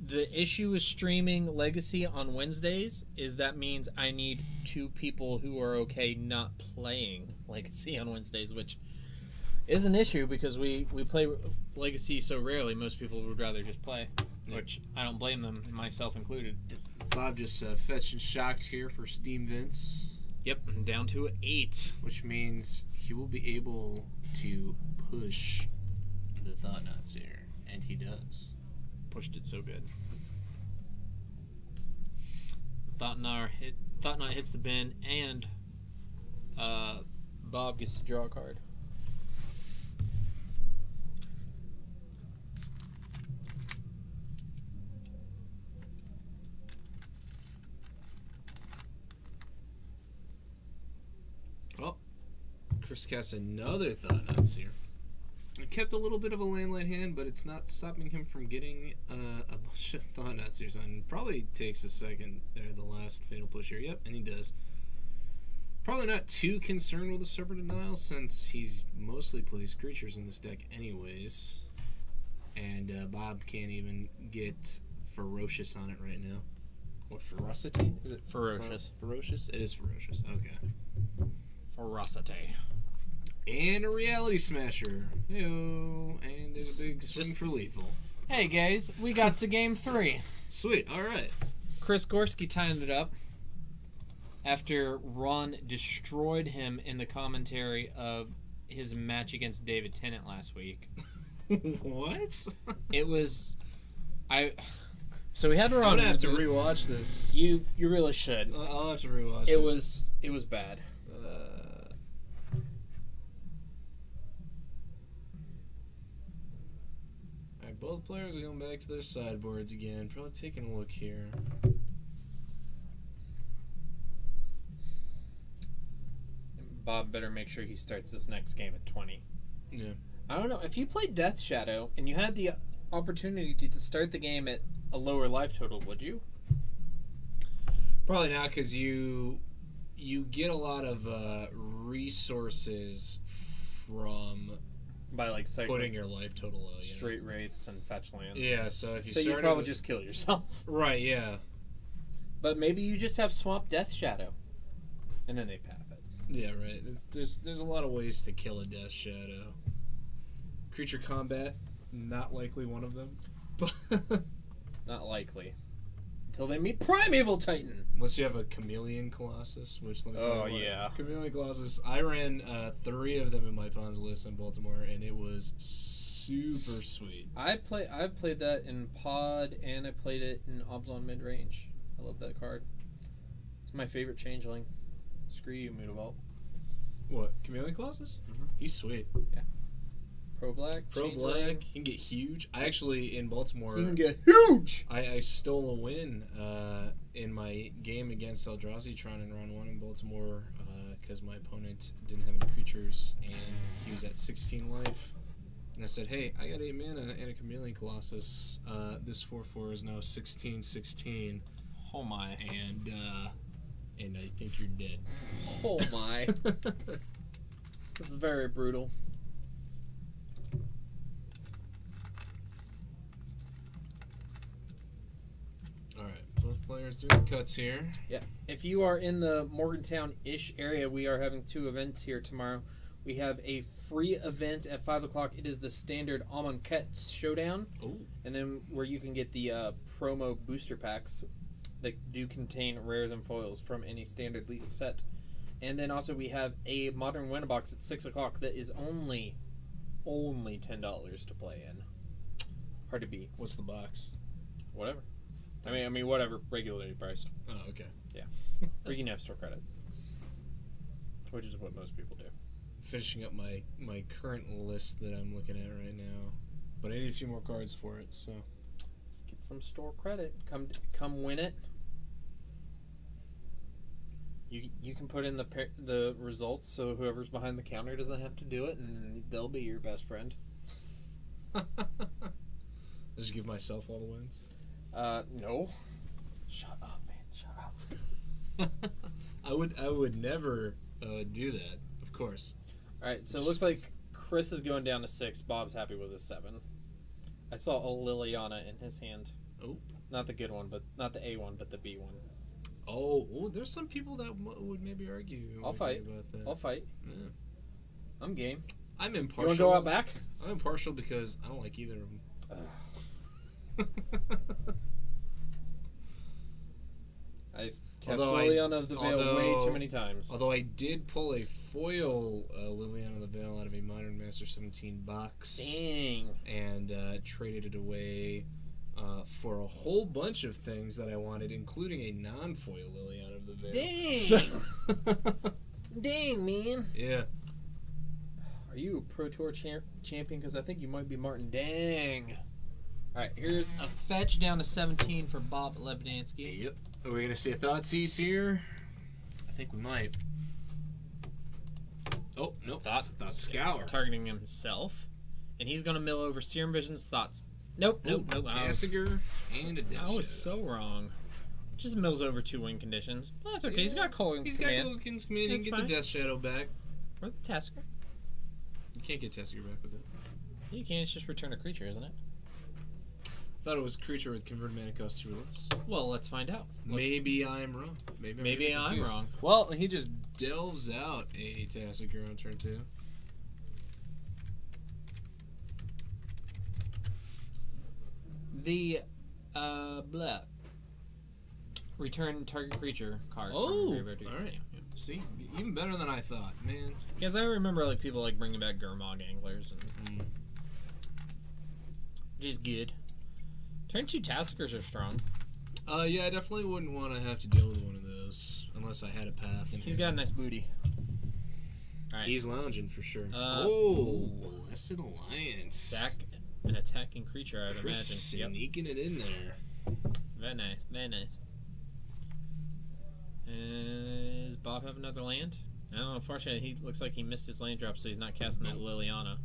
The issue with streaming Legacy on Wednesdays is that means I need 2 people who are okay not playing Legacy on Wednesdays, which is an issue because we play Legacy so rarely. Most people would rather just play, which I don't blame them, myself included. Bob just fetched and shocked here for Steam Vince. Yep, down to 8. Which means he will be able to push the Thought-Knots here. And he does. Pushed it so good. Thought-Knot hits the bin, and Bob gets to draw a card. Well, Chris casts another Thought-Knots here. It kept a little bit of a landlight hand, but it's not stopping him from getting a bunch of Thought-Knots here. And probably takes a second there, the last Fatal Push here. Yep, and he does. Probably not too concerned with the Serpent Denial since he's mostly plays creatures in this deck anyways. And Bob can't even get Ferocious on it right now. What, Ferocity? Is it Ferocious. Ferocious? It is Ferocious. Okay. Ferocity. And a Reality Smasher. Hey-o. And there's a big swing for lethal. Hey guys, we got to game 3. Sweet, alright. Chris Gorski tying it up after Ron destroyed him in the commentary of his match against David Tennant last week. What? It was... So we had Ron... I'm gonna have to rewatch this. You really should. I'll have to rewatch it. It was bad. Alright, both players are going back to their sideboards again. Probably taking a look here. Bob better make sure he starts this next game at 20. Yeah. I don't know. If you played Death Shadow and you had the opportunity to start the game at a lower life total, would you? Probably not, because you get a lot of resources from by like putting your life total low. Straight wraiths and fetch land. Yeah, so if you you probably just kill yourself. Right, yeah. But maybe you just have Swamp Death Shadow, and then they path it. Yeah, right. There's a lot of ways to kill a Death Shadow. Creature combat, not likely one of them. Not likely. Until they meet Primeval Titan. Unless you have a Chameleon Colossus, which let me tell you what, yeah. Chameleon Colossus. I ran 3 of them in my Pawns list in Baltimore, and it was super sweet. I played that in Pod, and I played it in Obzon Midrange. I love that card. It's my favorite changeling. Screw you, Mutavault. What, Chameleon Colossus? Mm-hmm. He's sweet. Yeah. Pro Black. He can get huge. I actually, in Baltimore... He can get huge! I stole a win in my game against Eldrazi-Tron in round 1 in Baltimore because my opponent didn't have any creatures and he was at 16 life. And I said, hey, I got 8 mana and a Chameleon Colossus. This 4/4 is now 16/16. Oh my. And I think you're dead. Oh my. This is very brutal. Both players doing cuts here. Yeah. If you are in the Morgantown-ish area, we are having 2 events here tomorrow. We have a free event at 5 o'clock. It is the standard Amonkhet Showdown. Oh. And then where you can get the promo booster packs that do contain rares and foils from any standard lethal set. And then also we have a Modern Winterbox at 6 o'clock that is only $10 to play in. Hard to beat. What's the box? Whatever. I mean, whatever, regularly priced. Oh, okay. Yeah. Or you can have store credit, which is what most people do. Finishing up my current list that I'm looking at right now, but I need a few more cards for it, so. Let's get some store credit. Come win it. You can put in the results so whoever's behind the counter doesn't have to do it, and they'll be your best friend. Just give myself all the wins? No. Shut up, man. Shut up. I would never do that, of course. Alright, so it looks like Chris is going down to 6. Bob's happy with his 7. I saw a Liliana in his hand. Oh. Not the good one, but not the A one, but the B one. Oh, there's some people that would maybe argue. I'll fight. About that. I'll fight. Yeah. I'm game. I'm impartial. You want to go out back? I'm impartial because I don't like either of them. I've cast Liliana of the Veil way too many times. Although I did pull a foil Liliana of the Veil out of a Modern Master 17 box. Dang. And traded it away for a whole bunch of things that I wanted, including a non-foil Liliana of the Veil. Dang. Dang, man. Yeah. Are you a Pro Tour champion? Because I think you might be Martin. Dang. All right, here's a fetch down to 17 for Bob Lebdansky. Yep. Are we going to see a Thoughtseize here? I think we might. Oh, no. Thought Scour. Targeting himself. And he's going to mill over Serum Vision's Thoughts. Nope. Tasigur and a Death Shadow. I was so wrong. Just mills over 2 win conditions. Well, that's okay. Yeah. He's got Kolaghan's Command. He's got Kolaghan's Command. He can get the Death Shadow back. Or the Tasigur. You can't get Tasigur back with it. You can. It's just return a creature, isn't it? I thought it was creature with converted mana cost 2 or less. Well, let's find out. Maybe I'm wrong. Maybe I'm wrong. Well, he just delves out a Tasigur on turn 2. The return target creature card. Oh, all right. Yeah. See, even better than I thought, man. Because I remember like people like bringing back Gurmag Anglers, and which is good. Turn 2 Tasigurs are strong. Yeah, I definitely wouldn't want to have to deal with one of those unless I had a path. He's got a nice booty. All right. He's lounging for sure. Blessed Alliance. Sack an attacking creature, I'd imagine. Sneaking it in there. Very nice, very nice. Does Bob have another land? No, unfortunately, he looks like he missed his land drop, so he's not casting that Liliana.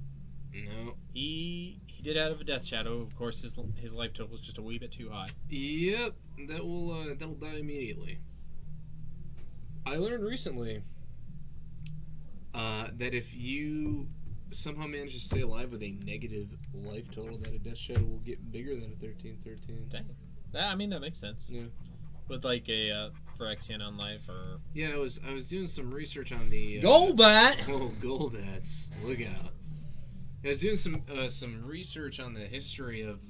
No. He did out of a Death Shadow. Of course, his life total was just a wee bit too high. Yep, that'll die immediately. I learned recently that if you somehow manage to stay alive with a negative life total, that a Death Shadow will get bigger than a 13/13. Dang. That makes sense. Yeah. With like a Phyrexian on life or... Yeah, I was doing some research on the... Golbat! Oh, Golbats. Look out. I was doing some research on the history of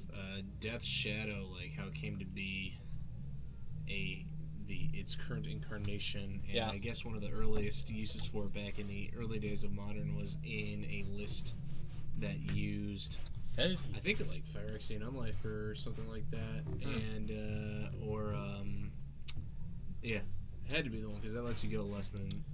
Death Shadow, like how it came to be its current incarnation, and I guess one of the earliest uses for it back in the early days of Modern was in a list that used, I think, like Phyrexian Unlife or something like that, and it had to be the one because that lets you go less than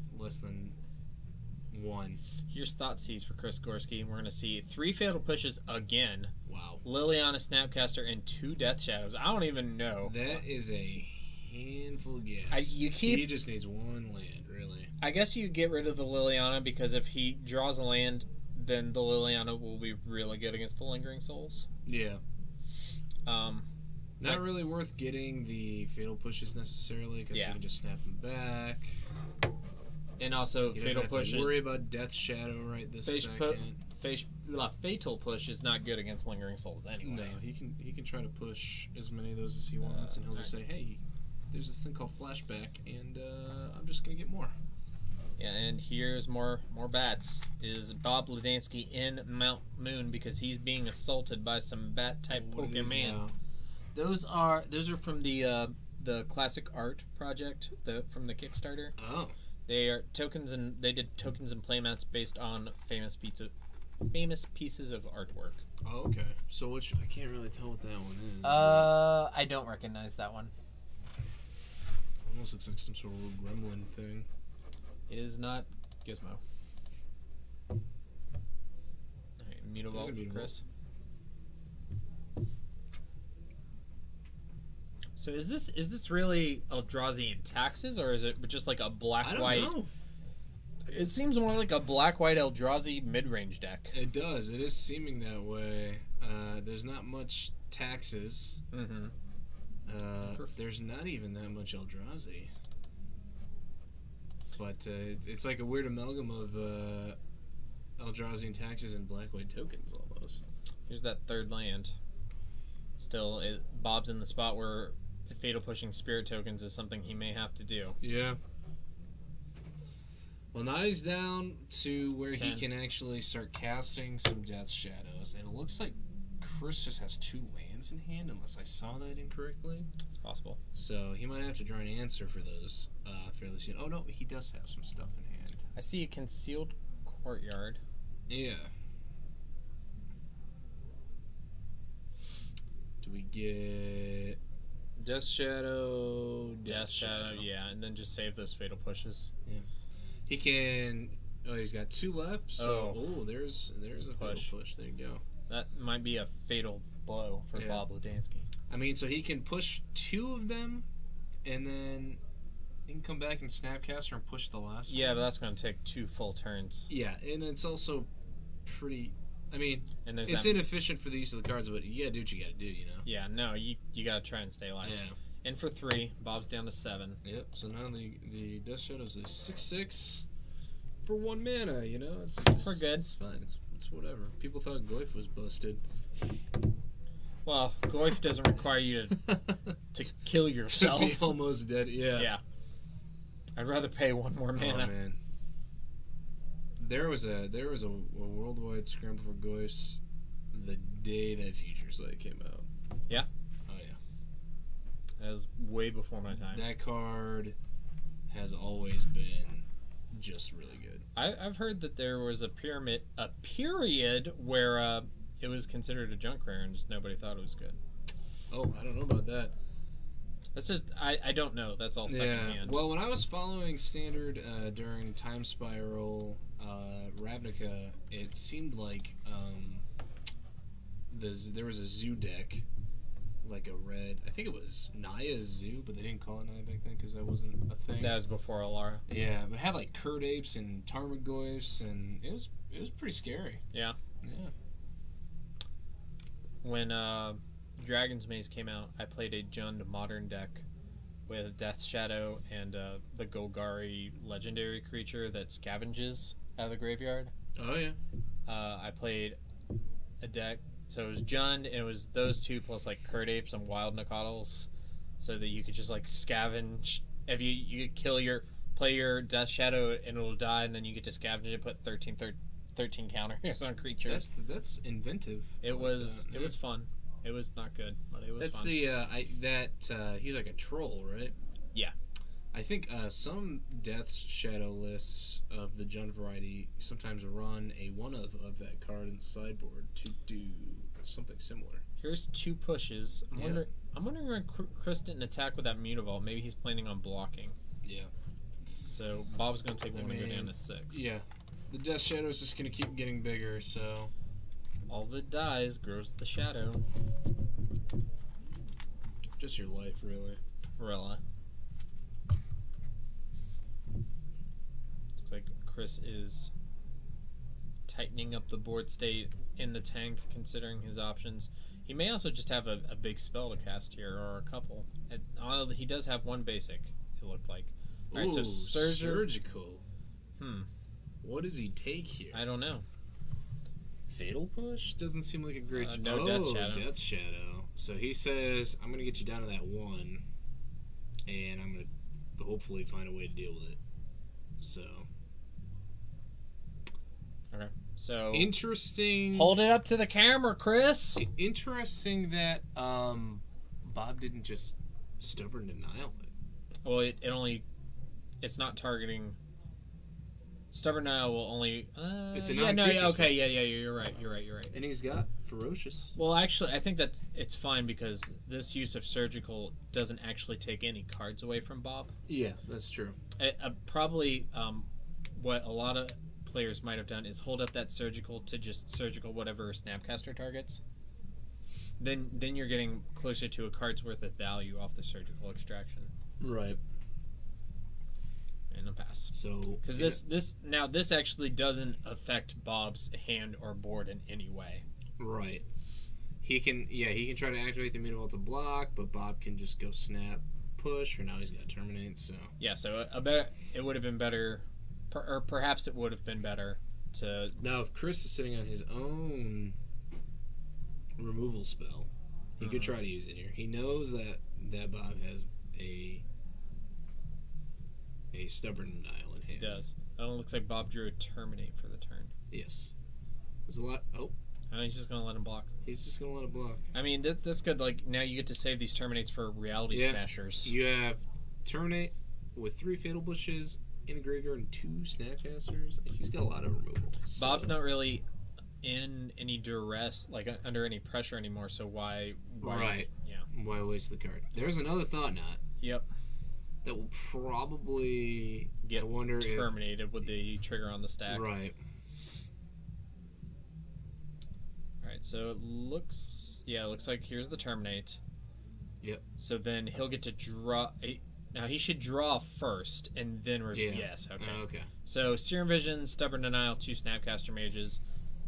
1. Here's Thoughtseize for Chris Gorski. We're going to see 3 Fatal Pushes again. Wow. Liliana, Snapcaster, and 2 Death Shadows. I don't even know. That is a handful of gas. He just needs 1 land, really. I guess you get rid of the Liliana because if he draws a land, then the Liliana will be really good against the Lingering Souls. Yeah. Not really worth getting the Fatal Pushes necessarily because you can just snap them back. And also, Fatal Push. Don't worry about Death Shadow right this second. Fatal Push is not good against Lingering Souls anyway. No, he can try to push as many of those as he wants, and he'll just say, "Hey, there's this thing called Flashback, and I'm just gonna get more." Yeah, and here's more bats. Is Bob Lebdansky in Mount Moon because he's being assaulted by some bat type Pokemon? Those are from the classic art project from the Kickstarter. Oh. They are tokens, and they did tokens and playmats based on famous pieces of artwork. Oh, okay. So I can't really tell what that one is. I don't recognize that one. Almost looks like some sort of little gremlin thing. It is not Gizmo. Alright, Mutavault for Chris. So is this really Eldrazi in taxes, or is it just like a black-white? I don't know. It seems more like a black-white Eldrazi mid-range deck. It does. It is seeming that way. There's not much taxes. Mm-hmm. There's not even that much Eldrazi. But it's like a weird amalgam of Eldrazi and taxes and black-white tokens almost. Here's that 3rd land. Still, Bob's in the spot where fatal pushing spirit tokens is something he may have to do. Yeah. Well, now he's down to where 10. he can actually start casting some Death Shadows, and it looks like Chris just has 2 lands in hand, unless I saw that incorrectly. It's possible. So he might have to draw an answer for those fairly soon. Oh no, he does have some stuff in hand. I see a concealed courtyard. Yeah. Do we get Death Shadow? Death Shadow, yeah, and then just save those fatal pushes. He can. Oh, he's got 2 left. So, there's a push. fatal push. There you go. That might be a fatal blow for Bob Ladansky. I mean, so he can push 2 of them, and then he can come back and Snapcaster and push the last one. Yeah, but that's going to take 2 full turns. Yeah, and it's also pretty. I mean, and it's inefficient for the use of the cards, but you gotta do what you gotta do, you know? Yeah, no, you gotta try and stay alive. Yeah. And for 3, Bob's down to 7. Yep, so now the Death Shadows is 6/6 for 1 mana, you know? We're good. It's fine, it's whatever. People thought Goyf was busted. Well, Goyf doesn't require you to kill yourself. To be almost dead, yeah. Yeah. I'd rather pay 1 more mana. Oh, man. There was a worldwide scramble for Goyfs the day that Future Sight came out. Yeah? Oh, yeah. That was way before my time. That card has always been just really good. I've heard that there was a period where it was considered a junk rare and just nobody thought it was good. Oh, I don't know about that. That's just I don't know. That's all secondhand. Well, when I was following Standard during Time Spiral, Ravnica, it seemed like there was a Zoo deck, like a red. I think it was Naya Zoo, but they didn't call it Naya back then because that wasn't a thing. That was before Alara. Yeah, but it had like Curd Apes and Tarmogoyfs, and it was pretty scary. Yeah. Yeah. When Dragon's Maze came out, I played a Jund modern deck with Death Shadow and the Golgari legendary creature that scavenges out of the graveyard. Oh yeah. I played a deck, so it was Jund, and it was those 2 plus like Curd Apes and Wild Nacatls, so that you could just like scavenge. If you could play your Death Shadow and it'll die, and then you get to scavenge and put 13 counters on creatures. That's inventive. It was fun. It was not good, but it was That's fun. He's like a troll, right? Yeah. I think some Death Shadow lists of the Jund variety sometimes run a one of that card in the sideboard to do something similar. Here's 2 pushes. I'm wondering why Chris didn't attack with that Mutavault. Maybe he's planning on blocking. Yeah. So Bob's going to take 1 and go down to 6. Yeah. The Death Shadow is just going to keep getting bigger, so... All that dies grows the shadow. Just your life, really. Rilla. Looks like Chris is tightening up the board state in the tank, considering his options. He may also just have a big spell to cast here, or a couple. He does have 1 basic, it looked like. Alright, so Surgical. What does he take here? I don't know. Fatal Push? Doesn't seem like a great... Death Shadow. Death Shadow. So he says, I'm going to get you down to that 1, and I'm going to hopefully find a way to deal with it. So... Okay. So... Interesting... Hold it up to the camera, Chris! Interesting that Bob didn't just stubborn denial it. Well, it only... It's not targeting... Stubborn Nile will only... it's a non-creature spell. You're right. And he's got Ferocious. Well, actually, I think it's fine because this use of Surgical doesn't actually take any cards away from Bob. Yeah, that's true. Probably what a lot of players might have done is hold up that Surgical to just Surgical whatever Snapcaster targets. Then you're getting closer to a card's worth of value off the Surgical extraction. Right. And a pass. So because this actually doesn't affect Bob's hand or board in any way. Right. He can try to activate the Mutavault to block, but Bob can just go snap push, or now he's got terminate. So yeah, so it would have been better, or perhaps it would have been better to. Now, if Chris is sitting on his own removal spell, He could try to use it here. He knows that Bob has a stubborn denial in hand. He does. Oh, it looks like Bob drew a terminate for the turn. Yes. There's a lot. Oh. He's just gonna let him block. He's just gonna let him block. I mean, this could now you get to save these terminates for reality smashers. You have terminate with 3 fatal bushes in the graveyard and 2 snapcasters. He's got a lot of removals. So. Bob's not really in any duress, under any pressure anymore. So why? Right. Yeah. Why waste the card? There's another thought knot. Yep. That will probably get terminated with the trigger on the stack. Right. All right. So it looks like here's the terminate. Yep. So then he'll get to draw. Now he should draw first and then review. Yeah. Yes. Okay. Okay. So Serum Vision, Stubborn Denial, 2 Snapcaster Mages.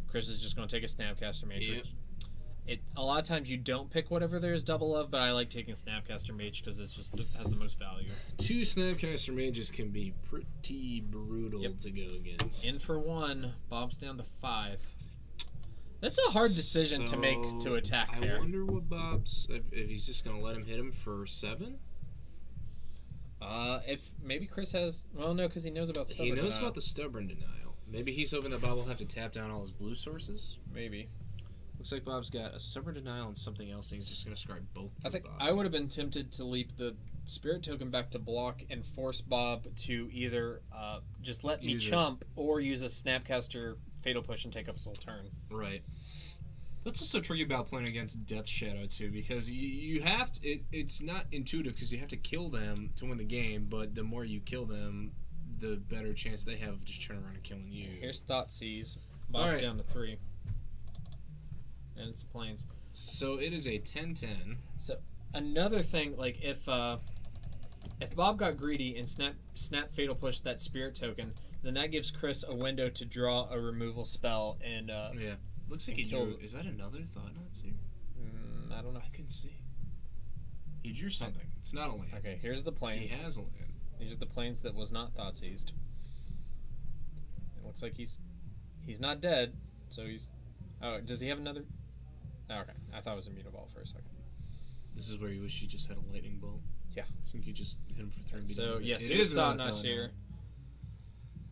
Chris is just going to take a Snapcaster Mage. Yep. A lot of times you don't pick whatever there is double of, but I like taking Snapcaster Mage because it just has the most value. 2 Snapcaster Mages can be pretty brutal to go against. In for 1, Bob's down to 5. That's a hard decision to make to attack there. I wonder what Bob's if he's just going to let him hit him for 7. If maybe Chris has no, because he knows about Stubborn Denial. He knows about the Stubborn Denial. Maybe he's hoping that Bob will have to tap down all his blue sources. Maybe. Looks like Bob's got a Stubborn Denial and something else, and he's just going to scribe both. I think I would have been tempted to leap the Spirit Token back to block and force Bob to either just let me chump or use a Snapcaster Fatal Push and take up his whole turn. Right. That's also tricky about playing against Death Shadow too, because you have to. It's not intuitive because you have to kill them to win the game, but the more you kill them, the better chance they have of just turning around and killing you. Here's Thoughtseizes. Bob's down to 3. And it's the Plains. So it is a 10-10. So another thing, if Bob got greedy and snap Fatal Push that Spirit Token, then that gives Chris a window to draw a removal spell and yeah. Looks like he drew. Is that another thought knot here? I don't know. I can see. He drew something. It's not a land. Okay, here's the Plains. He has a land. These are the Plains that was not Thoughtseized. It looks like he's not dead, so he's. Oh, does he have another? Oh, okay, I thought it was a Mutavault for a second. This is where you wish you just had a lightning bolt. Yeah. I think you just hit him for turn. So yes, it is thought knot here.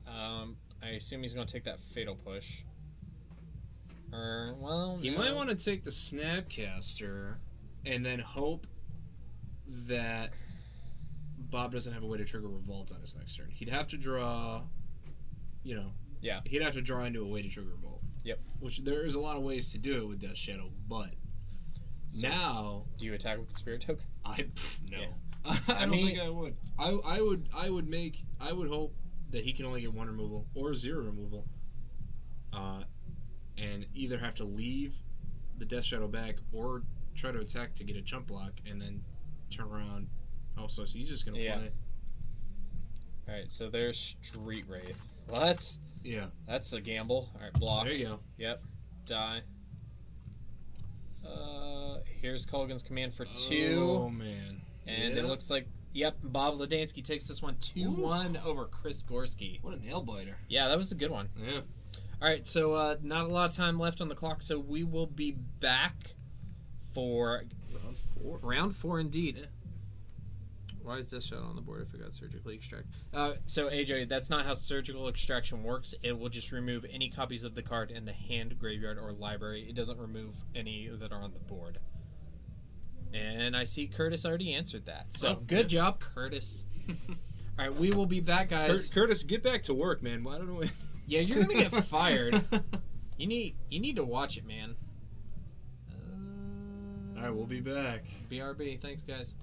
I assume he's going to take that Fatal Push. He might want to take the Snapcaster and then hope that Bob doesn't have a way to trigger Revolt on his next turn. He'd have to draw, Yeah. He'd have to draw into a way to trigger Revolt. Yep. Which there is a lot of ways to do it with Death Shadow, but now do you attack with the Spirit Token? No. Yeah. I don't think I would. I would hope that he can only get 1 removal or 0 removal. And either have to leave the Death Shadow back or try to attack to get a chump block and then turn around. So he's just going to play. Alright, so there's Street Wraith. Well, that's a gamble. Alright, block. There you go. Yep. Die. Here's Kulgan's command for 2. Oh, man. And it looks like, Bob Ladansky takes this one 2-1 over Chris Gorski. What a nail biter. Yeah, that was a good one. Yeah. All right, so not a lot of time left on the clock, so we will be back for round 4. Round 4, indeed. Yeah. Why is Death Shadow on the board if it got surgically extracted? So AJ, that's not how surgical extraction works. It will just remove any copies of the card in the hand, graveyard, or library. It doesn't remove any that are on the board. And I see Curtis already answered that. So good job, Curtis. All right, we will be back, guys. Curtis, get back to work, man. Why don't we? Yeah, you're gonna get fired. You need to watch it, man. All right, we'll be back. BRB. Thanks, guys.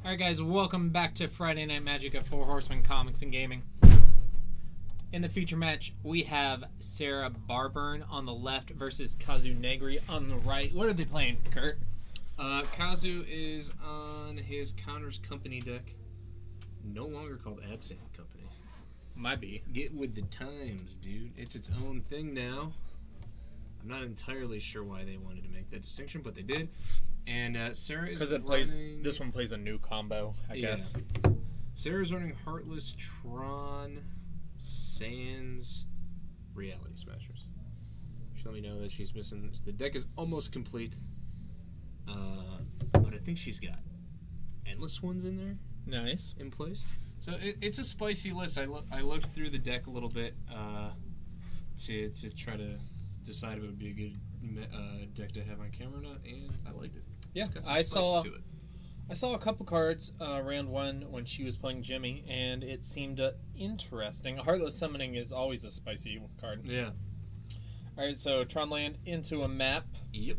Alright guys, welcome back to Friday Night Magic at Four Horsemen Comics and Gaming. In the feature match, we have Sarah Barburn on the left versus Kazu Negri on the right. What are they playing, Kurt? Kazu is on his Counters Company deck. No longer called Absinthe Company. Might be. Get with the times, dude. It's its own thing now. I'm not entirely sure why they wanted to make that distinction, but they did. And Sarah is running... This one plays a new combo, I guess. Sarah's running Heartless, Tron, Sans, Reality Smashers. She let me know that she's missing... The deck is almost complete. But I think she's got Endless Ones in there. Nice. In place. So it's a spicy list. I looked through the deck a little bit to try to decide if it would be a good deck to have on camera or not, and I liked it. Yeah, I saw a couple cards round one when she was playing Jimmy, and it seemed interesting. Heartless Summoning is always a spicy card. Yeah. All right, so Tron Land into a map. Yep.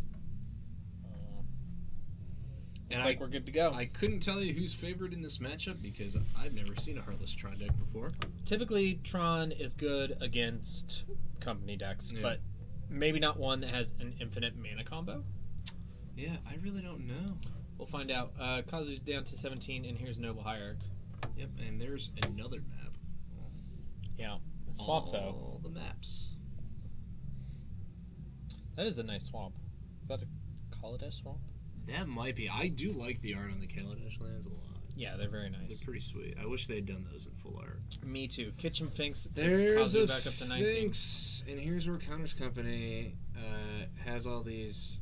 Looks like we're good to go. I couldn't tell you who's favored in this matchup because I've never seen a Heartless Tron deck before. Typically, Tron is good against company decks, but maybe not one that has an infinite mana combo. Yeah, I really don't know. We'll find out. Kazu's down to 17, and here's Noble Hierarch. Yep, and there's another map. Yeah, a swamp though. All the maps. That is a nice swamp. Is that a Kaladesh swamp? That might be. I do like the art on the Kaladesh lands a lot. Yeah, they're very nice. They're pretty sweet. I wish they'd done those in full art. Me too. Kitchen Finks takes Kazu back up to 19. Finks, and here's where Counters Company has all these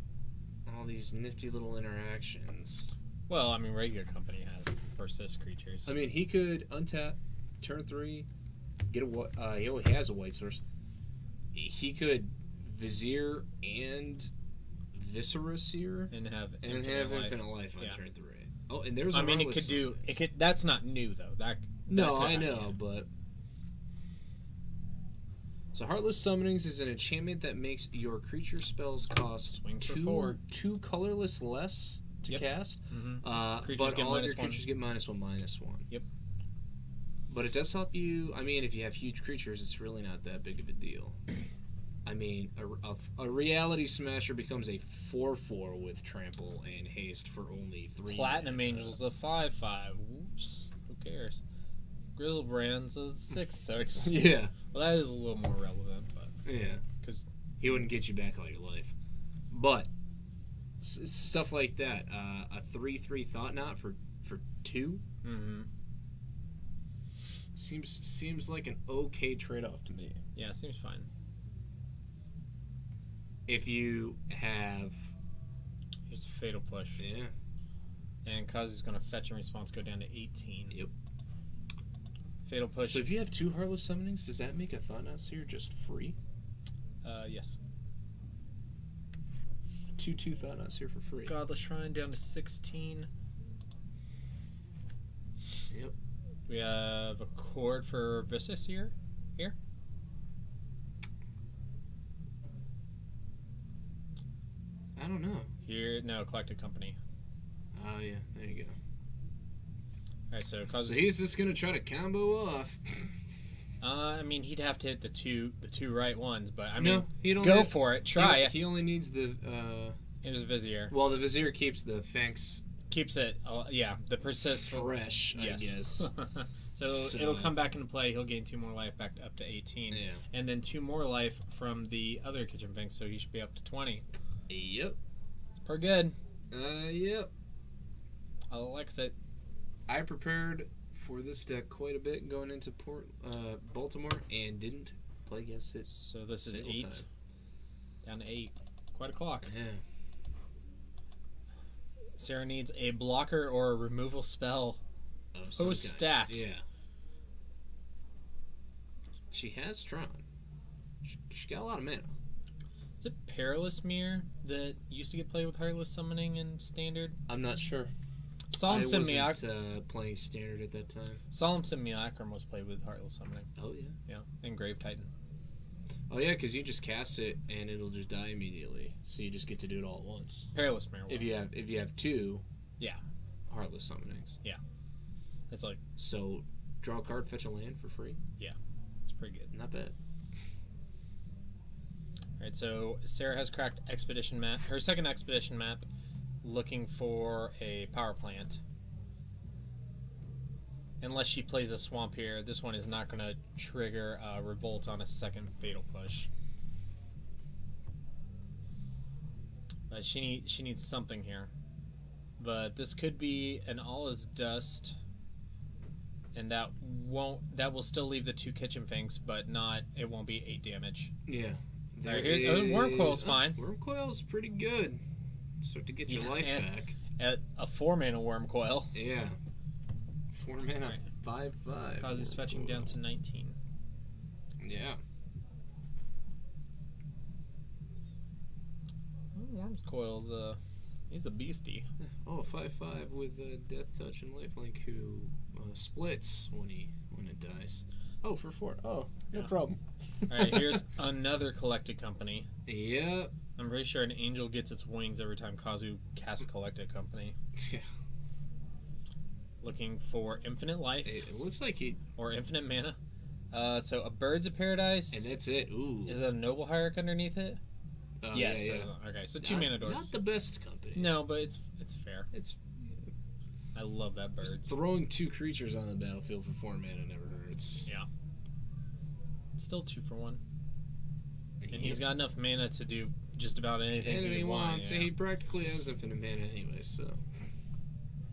nifty little interactions. Well, I mean, regular company has persist creatures. I mean, he could untap, turn 3, get a he only has a white source. He could Vizier and Viscera Seer and have infinite life on turn 3. Oh, and there's it could. That's not new though. I know, but so Heartless Summonings is an enchantment that makes your creature spells cost two colorless less to cast. Mm-hmm. But all of your creatures get -1/-1. Yep. But it does help you. I mean, if you have huge creatures, it's really not that big of a deal. I mean, a Reality Smasher becomes a 4/4 with Trample and Haste for only 3. Platinum Angel's a 5/5. Whoops. Who cares? Grizzlebrand's a 6/6. Yeah. Well, that is a little more relevant, but yeah, because he wouldn't get you back all your life. But stuff like that, a 3/3 Thought Knot for 2. Mm-hmm. Seems like an okay trade-off to me. Yeah, seems fine. If you have... Just Fatal Push. Yeah. And Kazu's going to fetch and response go down to 18. Yep. Fatal Push. So if you have 2 Heartless Summonings, does that make a Thought Knot Seer just free? Yes. 2/2 Thought Knot Seer for free. Godless Shrine down to 16. Yep. We have a Chord for Viscera Seer here. I don't know. Here, no, Collected Company. Oh, yeah. There you go. Alright, so So he's just going to try to combo off. I mean, he'd have to hit the two right ones, but I mean, go for it. Try it. He only needs the... Here's a Vizier. Well, the Vizier keeps the Finks... Keeps it, the persist... fresh, I guess. So it'll come back into play. He'll gain 2 more life back up to 18. Yeah. And then 2 more life from the other Kitchen Finks, so he should be up to 20. Yep. It's pretty good. Yep. I like it. I prepared for this deck quite a bit going into Baltimore and didn't play against it. So this is 8. Down to 8. Quite a clock. Yeah. Sarah needs a blocker or a removal spell. Post-stat. Yeah. She has Tron. She got a lot of mana. Is it Perilous Mirror that used to get played with Heartless Summoning in Standard? I'm not sure. Solemn I wasn't playing Standard at that time. Solemn Simulacrum was played with Heartless Summoning. Oh, yeah. Yeah, and Grave Titan. Oh, yeah, because you just cast it and it'll just die immediately. So you just get to do it all at once. Perilous Mirror. If you have 2... Yeah. Heartless Summonings. It's like, So, draw a card, fetch a land for free. it's pretty good. Not bad. Alright, so Sarah has cracked expedition map, her second expedition map, looking for a power plant. Unless she plays a swamp here, this one is not going to trigger a revolt on a second fatal push. But she needs something here. But this could be an All Is Dust, and that will still leave the 2 Kitchen Finks, but it won't be 8 damage. Yeah. Alright, Wormcoil's fine. Wormcoil's pretty good. Start to get your life back. At a 4-mana Wormcoil. Yeah. 4 mana, Right. 5/5. Causes fetching down to 19. Yeah. Wormcoil's he's a beastie. Oh, 5/5 with Death Touch and Lifelink who splits when it dies. Oh, for 4. Oh, no Yeah. problem. Alright, here's another Collected Company. Yeah. I'm pretty sure an angel gets its wings every time Kazu casts Collected Company. Yeah. Looking for infinite life It looks like he. or infinite mana. So a Birds of Paradise. And that's it. Ooh. Is that a Noble Hierarch underneath it? Yes. Yeah. it is. Okay, so 2 Not- mana doors. Not the best company. No, but it's fair. It's I love that just Birds. throwing 2 creatures on the battlefield for 4 mana never hurts. Yeah. It's still 2 for 1. And he's got enough mana to do just about anything Anything he he wants. Yeah. He practically has infinite mana anyway, so.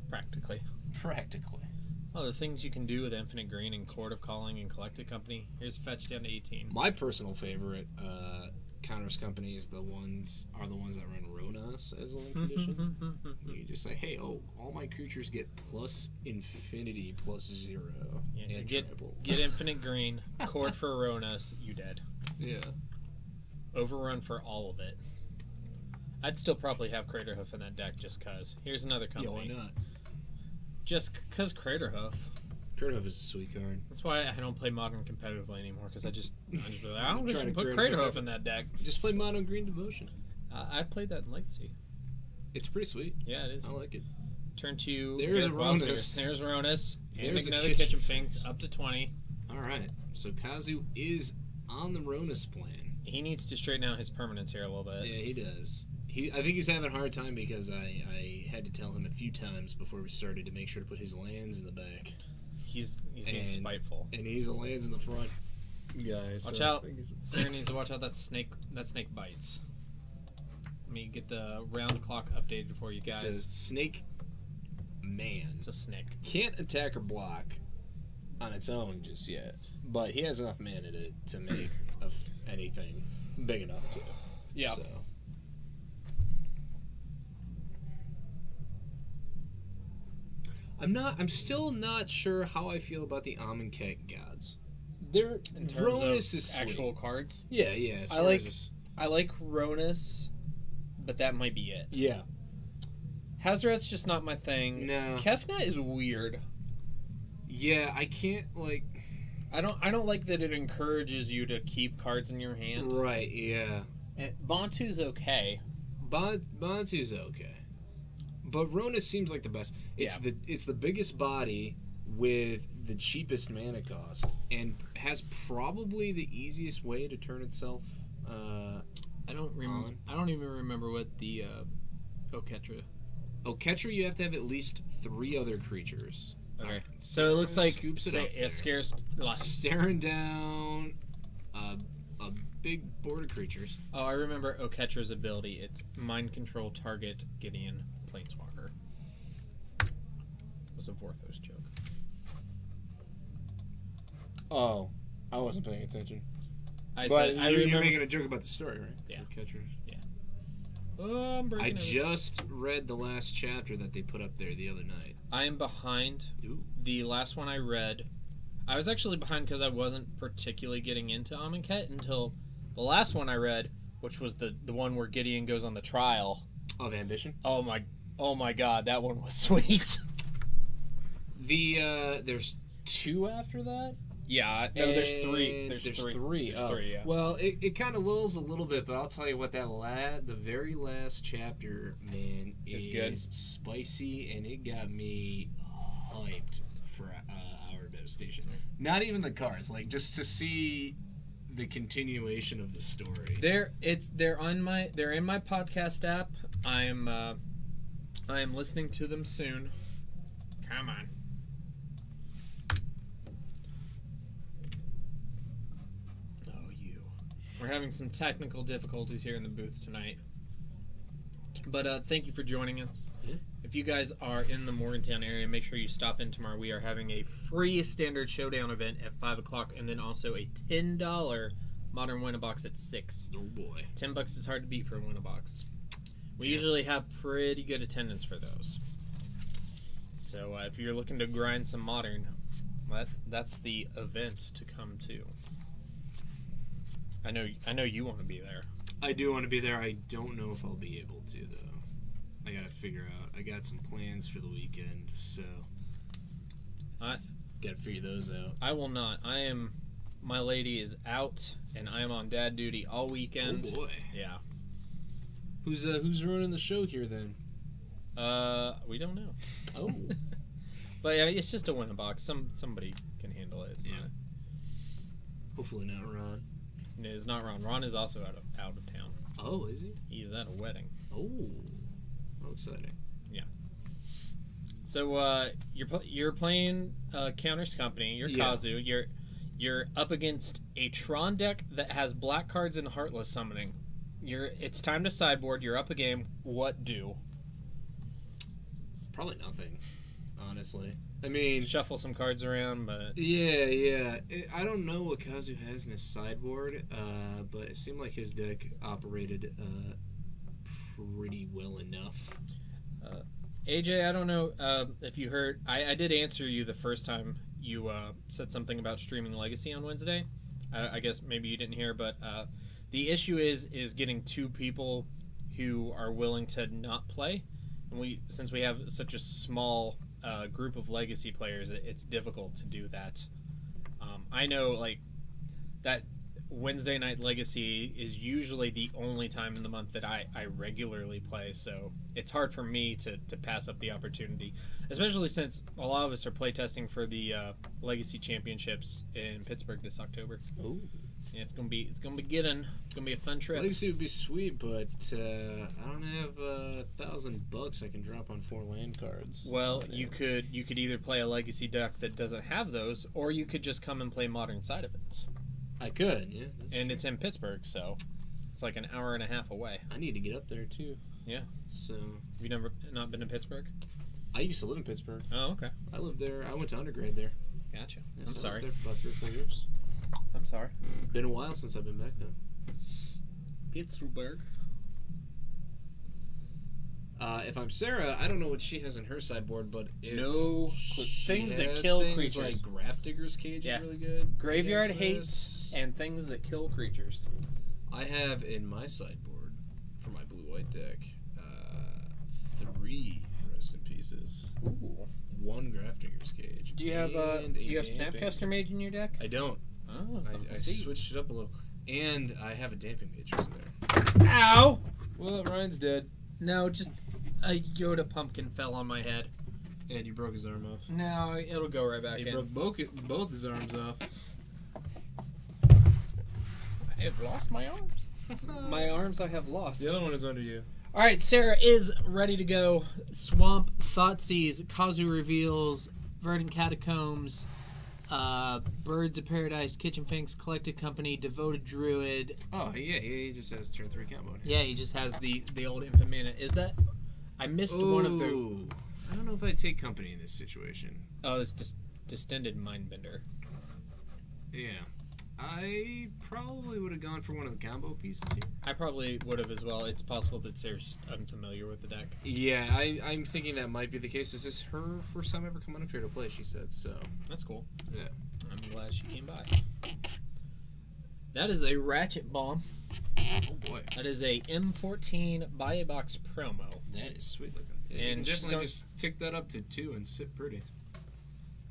Practically. Practically. Well, the things you can do with Infinite Green and Court of Calling and Collected Company. Here's fetch down to 18. My personal favorite counters companies are the ones that run Ronas as a win condition. You just say, hey, all my creatures get plus infinity plus 0 Yeah, and get trample. Infinite Green, Court for Ronas, you dead. Yeah. Overrun for all of it. I'd still probably have Craterhoof in that deck just cause. Here's another Yeah, company. why not? Just cause Craterhoof. Craterhoof is a sweet card. That's why I don't play Modern competitively anymore, because I just be like, I don't Try think to put grab Craterhoof Craterhoof. in that deck. Just play Mono Green Devotion. I played that in Legacy. It's pretty sweet. Yeah, it is. I like it. Turn to There's Gareth Ronus. Wozniak. There's Ronus. And There's another a Kitchen Kitchen Finks Finks. up to 20. Alright, so Kazu is on the Ronus plan. He needs to straighten out his permanence here a little bit. Yeah, he does. I think he's having a hard time because I had to tell him a few times before we started to make sure to put his lands in the back. He's being And- spiteful. And he's the lands in the front. Guys. Watch out. Sarah needs to watch out that snake bites. Let me get the round clock updated for you guys. It's a snake man. It's a snake. Can't attack or block on its own just yet. But he has enough mana to make anything big enough to. Yeah. So. I'm still not sure how I feel about the Amonkhet gods. They're In terms Ronus of is sweet. actual cards. Yeah. As I far like- as this- I like Ronus, but that might be it. Yeah. Hazoret's just not my thing. No. Kefna is weird. Yeah, I can't I don't like that it encourages you to keep cards in your hand. Right. Yeah. Bantu's okay. Bantu's okay, but Ronus seems like the best. It's the biggest body with the cheapest mana cost and has probably the easiest way to turn itself. I don't even remember what the Oketra. Oketra, you have to have at least 3 other creatures. Okay. Alright, So it looks like scoops it up there. scarce. Staring down a big board of creatures. Oh, I remember Oketra's ability. It's mind control target Gideon Planeswalker. It was a Vorthos joke. Oh, I wasn't paying attention. I You're remember. making a joke about the story, right? Yeah. Oketra. Oh, I'm I breaking everything. just read the last chapter that they put up there the other night. I am behind. Ooh. The last one I read, I was actually behind because I wasn't particularly getting into Amonkhet until the last one I read, which was the one where Gideon goes on the trial. Of Ambition? Oh my god, that one was sweet. There's 2 after that? Yeah, no, there's three. And There's three. three. There's Oh. three, yeah. Well, it kind of lulls a little bit, but I'll tell you what, the very last chapter, man, It's is good. spicy, and it got me hyped for our devastation. Not even the cars, like just to see the continuation of the story. They're in my podcast app. I am listening to them soon. Come on. Oh, you. We're having some technical difficulties here in the booth tonight. But thank you for joining us. Yeah. If you guys are in the Morgantown area, make sure you stop in tomorrow. We are having a free Standard Showdown event at 5 o'clock, and then also a $10 Modern Win-A-Box at 6. Oh boy. $10 is hard to beat for a Win-A-Box. We usually have pretty good attendance for those. So if you're looking to grind some Modern, that's the event to come to. I know you want to be there. I do want to be there. I don't know if I'll be able to, though. I gotta figure out. I got some plans for the weekend, so gotta figure those out. I will not. My lady is out, and I am on dad duty all weekend. Oh boy. Yeah. Who's running the show here then? We don't know. Oh. But yeah, it's just a Win-A-Box. Somebody can handle it. It's Yeah. not. Hopefully not Ron. It is not Ron. Ron is also out of town. Oh, is he? He is at a wedding. Oh. How exciting. So you're playing Counter's Company. You're Yeah. Kazu. You're up against a Tron deck that has black cards and Heartless Summoning. It's time to sideboard. You're up a game. What do? Probably nothing, honestly. I mean, Shuffle some cards around, but yeah. I don't know what Kazu has in his sideboard, but it seemed like his deck operated pretty well enough. AJ, I don't know if you heard. I did answer you the first time you said something about streaming Legacy on Wednesday. I guess maybe you didn't hear, but the issue is getting two people who are willing to not play. And since we have such a small group of Legacy players, it's difficult to do that. I know, like, that Wednesday night Legacy is usually the only time in the month that I regularly play, so it's hard for me to pass up the opportunity, especially since a lot of us are playtesting for the Legacy Championships in Pittsburgh this October. Oh. Yeah, it's gonna be a fun trip. Legacy would be sweet, but I don't have $1,000 I can drop on 4 land cards. Well, you could either play a Legacy deck that doesn't have those, or you could just come and play Modern side events. I could, yeah. And it's in Pittsburgh, so it's like an hour and a half away. I need to get up there too. Yeah. So Have you not been to Pittsburgh? I used to live in Pittsburgh. Oh, okay. I lived there. I went to undergrad there. Gotcha. Yeah, I'm so I sorry. lived there for about 3 or 4 years. I'm sorry. Been a while since I've been back though. Pittsburgh. If I'm Sarah, I don't know what she has in her sideboard, but if No she things that has kill things creatures. like Grafdigger's Cage Yeah. is really good. Graveyard against hates this. and things that kill creatures. I have in my sideboard for my blue-white deck 3 Rest in Pieces, Ooh. 1 Grafdigger's Cage. Do you have and a Damping. Snapcaster Mage in your deck? I don't. Oh, I switched it up a little, and I have a Damping Matrix in there. Ow! Well, Ryan's dead, No, just a Yoda pumpkin fell on my head. and you broke his arm off. No, it'll go right back He in. broke both his arms off. I have lost my arms. My arms I have lost. The other one is under you. All right, Sarah is ready to go. Swamp, Thoughtseize, Kazu Reveals, Verdant Catacombs, Birds of Paradise, Kitchen Finks, Collected Company, Devoted Druid. Oh, yeah, he just has turn 3 combo. Yeah, he just has the old Infant Mana. Is that... I missed one of the... Ooh. I don't know if I'd take company in this situation. Oh, it's Distended Mindbender. Yeah. I probably would have gone for one of the combo pieces here. I probably would have as well. It's possible that Sarah's unfamiliar with the deck. Yeah, I'm thinking that might be the case. Is this her first time ever coming up here to play, she said, so. That's cool. Yeah. I'm glad she came by. That is a Ratchet Bomb. Oh boy. That is a M14 Buy a Box promo. That is sweet looking. Yeah, And you can she's definitely going- just tick that up to 2 and sit pretty. I'm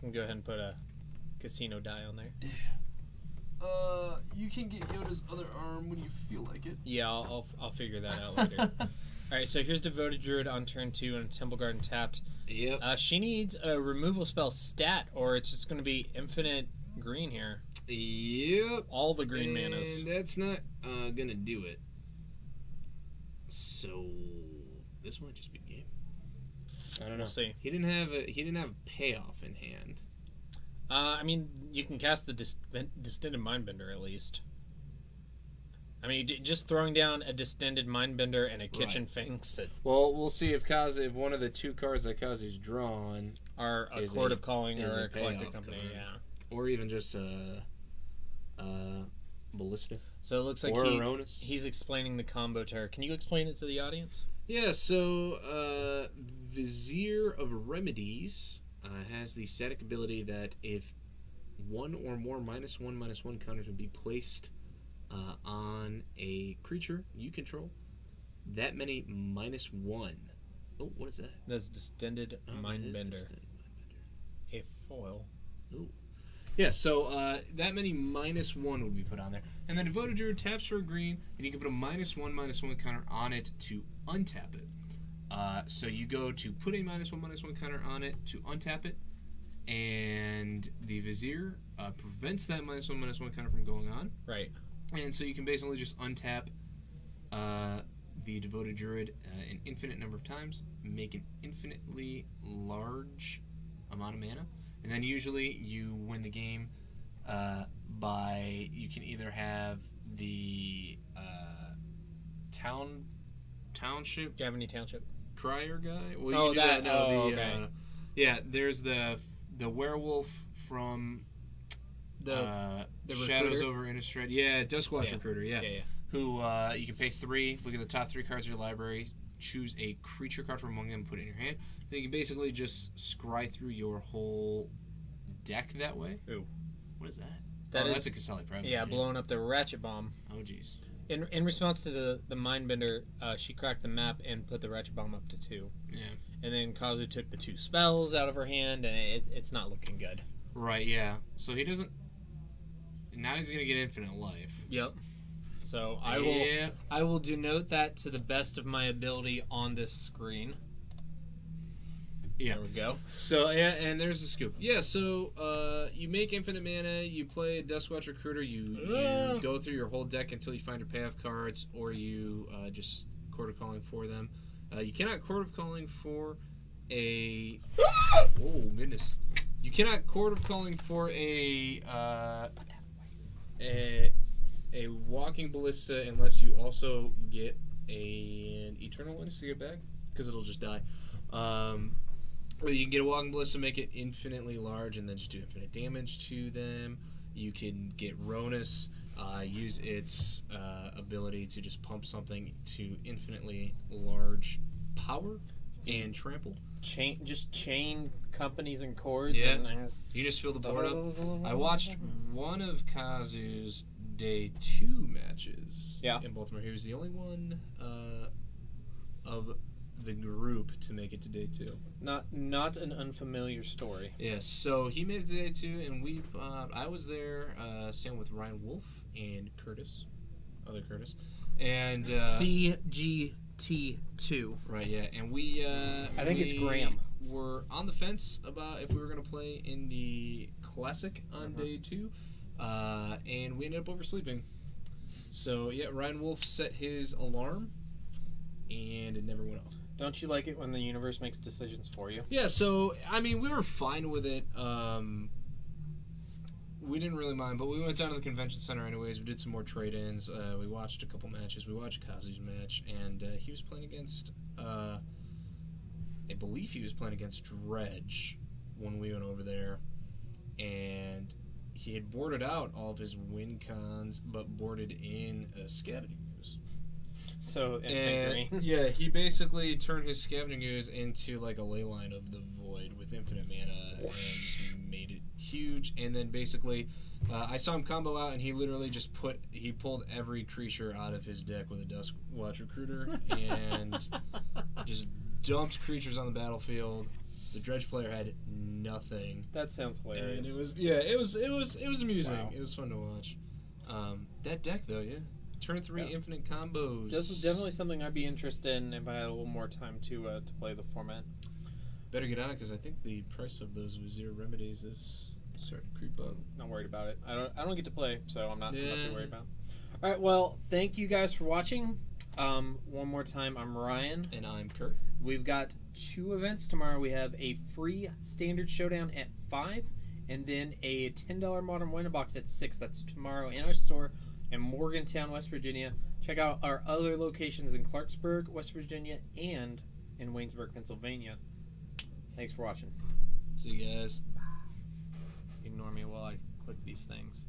going to go ahead and put a casino die on there. You can get Yoda's other arm when you feel like it. Yeah, I'll figure that out later. Alright, so here's Devoted Druid on turn 2 and Temple Garden tapped. Yep. She needs a removal spell stat, or it's just going to be infinite green here. Yep. All the green manas. And that's not gonna do it. So this might just be game. I don't know. We'll see. He didn't have a payoff in hand. I mean, you can cast the Distended Mindbender at least. I mean, just throwing down a Distended Mindbender and a Kitchen Finks Well, we'll see if one of the 2 cards that Kazu's drawn are a Court of Calling or a Collected payoff Company. card. Yeah. Or even just Ballista. So it looks like Or Aronis. he's explaining the combo to her. Can you explain it to the audience? Yeah, so Vizier of Remedies has the static ability that if 1 or more -1/-1 counters would be placed on a creature you control, that many -1. Oh, what is that? That's Distended Mindbender. A foil. Ooh. Yeah, so that many -1 would be put on there. And then Devoted Druid taps for a green, and you can put a -1/-1 counter on it to untap it. So you go to put a -1/-1 counter on it to untap it, and the Vizier prevents that -1/-1 counter from going on. Right. And so you can basically just untap the Devoted Druid an infinite number of times, make an infinitely large amount of mana, and then usually you win the game by, you can either have the township Gavany Township. crier guy. Well, Oh, you do that. No, Okay. Yeah, there's the werewolf from The Shadows recruiter? over Innistrad. Yeah, Duskwatch Yeah. Recruiter. Yeah. Yeah. Who you can pay 3. Look at the top 3 cards of your library. Choose a creature card from among them and put it in your hand. Then you can basically just scry through your whole deck that way. Ooh. What is that? That's a Casali Private. Yeah, blowing up the Ratchet Bomb. Oh, jeez. In response to the Mindbender, she cracked the map and put the Ratchet Bomb up to 2. Yeah. And then Kazu took the 2 spells out of her hand, and it's not looking good. Right, yeah. So he doesn't... Now he's going to get infinite life. Yep. So Yeah. I will denote that to the best of my ability on this screen. Yeah. There we go. So, yeah, and there's the scoop. Yeah, so you make infinite mana, you play Duskwatch Recruiter, you go through your whole deck until you find your payoff cards, or you just Court of Calling for them. You cannot Court of Calling for a... Oh, goodness. You cannot Court of Calling for a Walking Ballista unless you also get an Eternal Witness to get back, because it'll just die. Or you can get a Walking Ballista, make it infinitely large, and then just do infinite damage to them. You can get Ronus, use its ability to just pump something to infinitely large power and trample. Chain companies and chords. Yeah. And You just fill the board up. I watched one of Kazu's Day 2 matches in Baltimore. He was the only one of the group to make it to Day 2. Not an unfamiliar story. Yes, so he made it to Day 2, and I was there, same with Ryan Wolf and other Curtis, and CGT2. right, yeah, and we I think it's Graham. Were on the fence about if we were going to play in the Classic on Day 2, and we ended up oversleeping. So yeah, Ryan Wolf set his alarm, and it never went off. Don't you like it when the universe makes decisions for you? Yeah, so, I mean, we were fine with it. We didn't really mind, but we went down to the convention center anyways. We did some more trade-ins. We watched a couple matches. We watched Kazu's match, and he was playing against, I believe he was playing against Dredge when we went over there. And he had boarded out all of his win cons, but boarded in a Scavenging Ooze. So, And yeah, he basically turned his Scavenging Ooze into like a Leyline of the Void with infinite mana and just made it huge. And then basically, I saw him combo out, and he literally just pulled every creature out of his deck with a Duskwatch Recruiter and just dumped creatures on the battlefield. The dredge player had nothing. That sounds hilarious. And it was amusing. Wow. It was fun to watch. That deck though, yeah. Turn 3 infinite combos. This is definitely something I'd be interested in if I had a little more time to play the format. Better get on it because I think the price of those Vizier remedies is starting to creep up. Not worried about it. I don't get to play, so I'm not too worried about it. All right, well, thank you guys for watching. One more time, I'm Ryan. And I'm Kurt. We've got 2 events tomorrow. We have a free Standard Showdown at 5, and then a $10 Modern Winner Box at 6. That's tomorrow in our store in Morgantown, West Virginia. Check out our other locations in Clarksburg, West Virginia, and in Waynesburg, Pennsylvania. Thanks for watching. See you guys. Ignore me while I click these things.